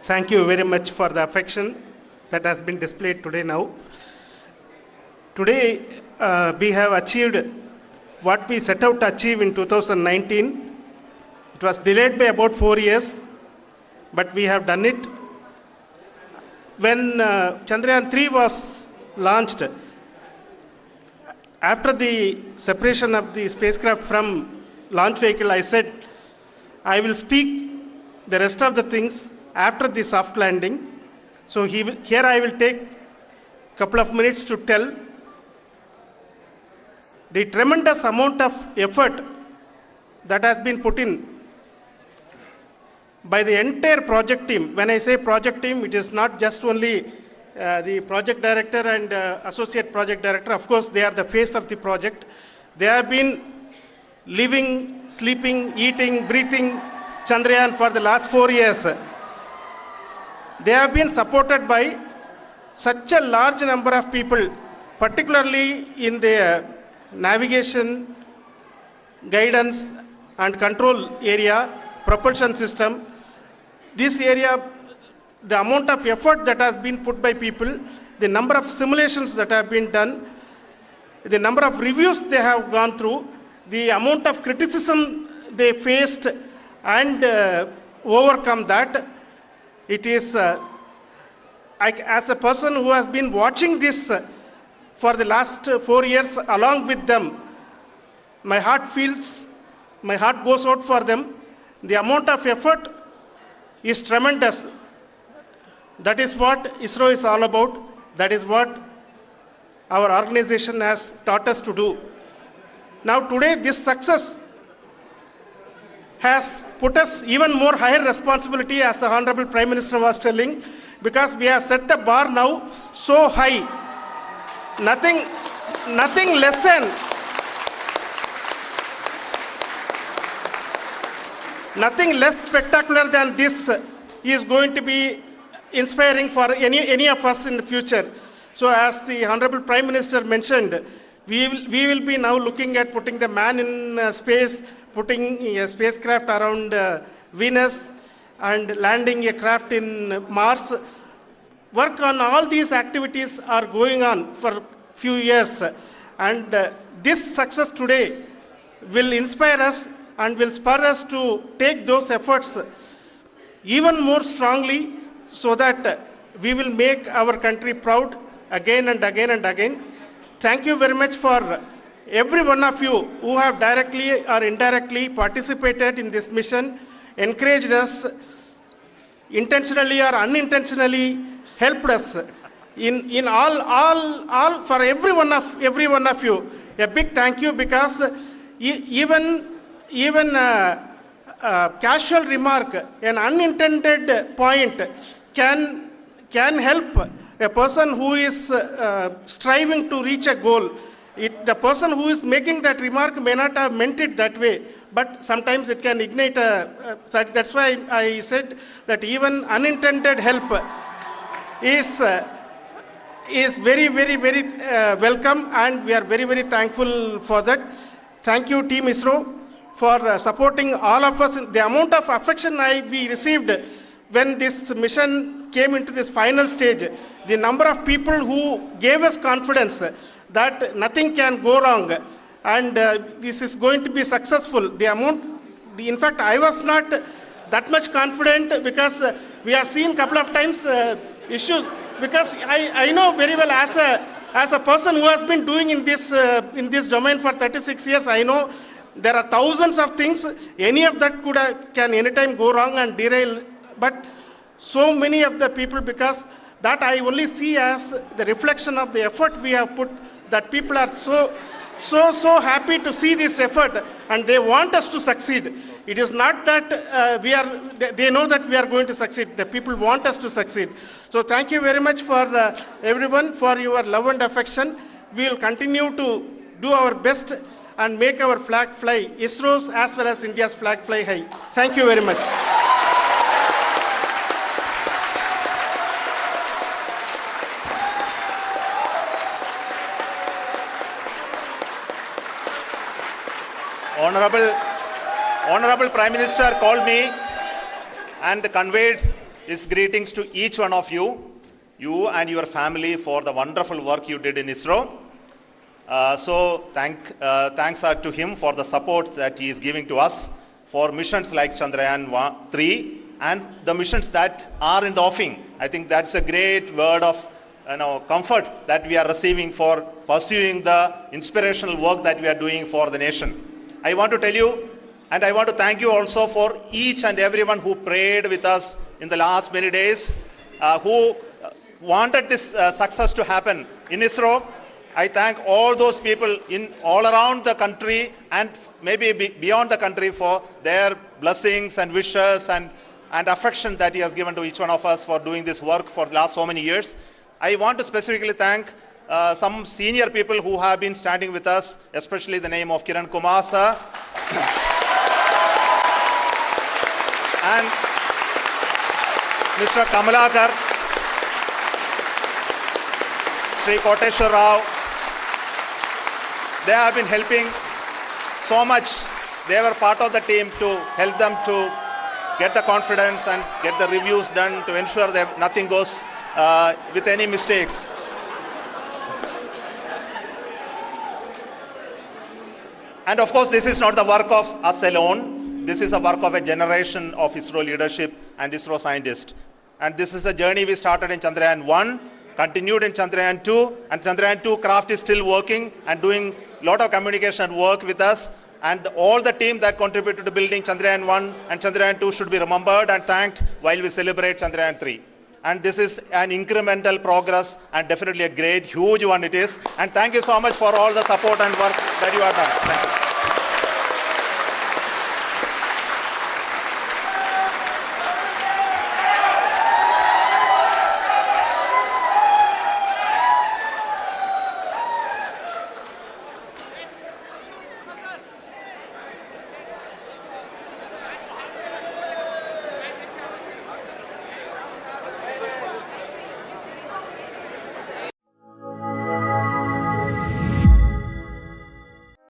Thank you very much for the affection that has been displayed today now. Today, we have achieved what we set out to achieve in 2019. It was delayed by about 4 years, but we have done it. When Chandrayaan 3 was launched, after the separation of the spacecraft from launch vehicle, I said, I will speak the rest of the things after the soft landing. So here I will take a couple of minutes to tell the tremendous amount of effort that has been put in by the entire project team. When I say project team, it is not just only the project director and associate project director. Of course, they are the face of the project. They have been living, sleeping, eating, breathing Chandrayaan for the last 4 years. They have been supported by such a large number of people, particularly in the navigation, guidance and control area, propulsion system. This area, the amount of effort that has been put by people, the number of simulations that have been done, the number of reviews they have gone through, the amount of criticism they faced and overcome that. It is, as a person who has been watching this for the last 4 years along with them, my heart goes out for them. The amount of effort is tremendous. That is what ISRO is all about. That is what our organization has taught us to do. Now today, this success has put us even more higher responsibility, as the Honorable Prime Minister was telling, because we have set the bar now so high. Nothing less spectacular than this is going to be inspiring for any of us in the future. So as the Honorable Prime Minister mentioned, we will be now looking at putting the man in space, putting a spacecraft around Venus and landing a craft in Mars. Work on all these activities are going on for a few years. And this success today will inspire us and will spur us to take those efforts even more strongly so that we will make our country proud again and again and again. Thank you very much for every one of you who have directly or indirectly participated in this mission, encouraged us, intentionally or unintentionally helped us in all for every one of you. A big thank you, because even a casual remark, an unintended point can help a person who is striving to reach a goal. The person who is making that remark may not have meant it that way, but sometimes it can ignite that's why I said that even unintended help is very, very, very welcome, and we are very, very thankful for that. Thank you, Team ISRO, for supporting all of us. The amount of affection we received when this mission came into this final stage, the number of people who gave us confidence that nothing can go wrong and this is going to be successful, the In fact, I was not that much confident because we have seen a couple of times issues. Because I know very well as a person who has been doing in this domain for 36 years, I know there are thousands of things. Any of that can anytime go wrong and derail. But so many of the people, because that I only see as the reflection of the effort we have put, that people are so happy to see this effort and they want us to succeed. It is not that they know that we are going to succeed. The people want us to succeed. So thank you very much for everyone for your love and affection. We will continue to do our best and make our flag fly, ISRO's as well as India's flag fly high. Thank you very much. Honorable Prime Minister called me and conveyed his greetings to each one of you and your family for the wonderful work you did in ISRO. Thanks are to him for the support that he is giving to us for missions like Chandrayaan 3 and the missions that are in the offing. I think that's a great word of comfort that we are receiving for pursuing the inspirational work that we are doing for the nation. I want to tell you, and I want to thank you also for each and everyone who prayed with us in the last many days, who wanted this success to happen in ISRO. I thank all those people all around the country and maybe beyond the country for their blessings and wishes and affection that he has given to each one of us for doing this work for the last so many years. I want to specifically thank some senior people who have been standing with us, especially the name of Kiran Kumar sir and Mr. Kamalakar, Sri Koteshwar Rao. They have been helping so much. They were part of the team to help them to get the confidence and get the reviews done to ensure that nothing goes with any mistakes. And of course, this is not the work of us alone. This is a work of a generation of ISRO leadership and ISRO scientists. And this is a journey we started in Chandrayaan 1, continued in Chandrayaan 2, and Chandrayaan 2 craft is still working and doing a lot of communication work with us. And all the team that contributed to building Chandrayaan 1 and Chandrayaan 2 should be remembered and thanked while we celebrate Chandrayaan 3. And this is an incremental progress and definitely a great, huge one it is. And thank you so much for all the support and work that you have done. Thank you.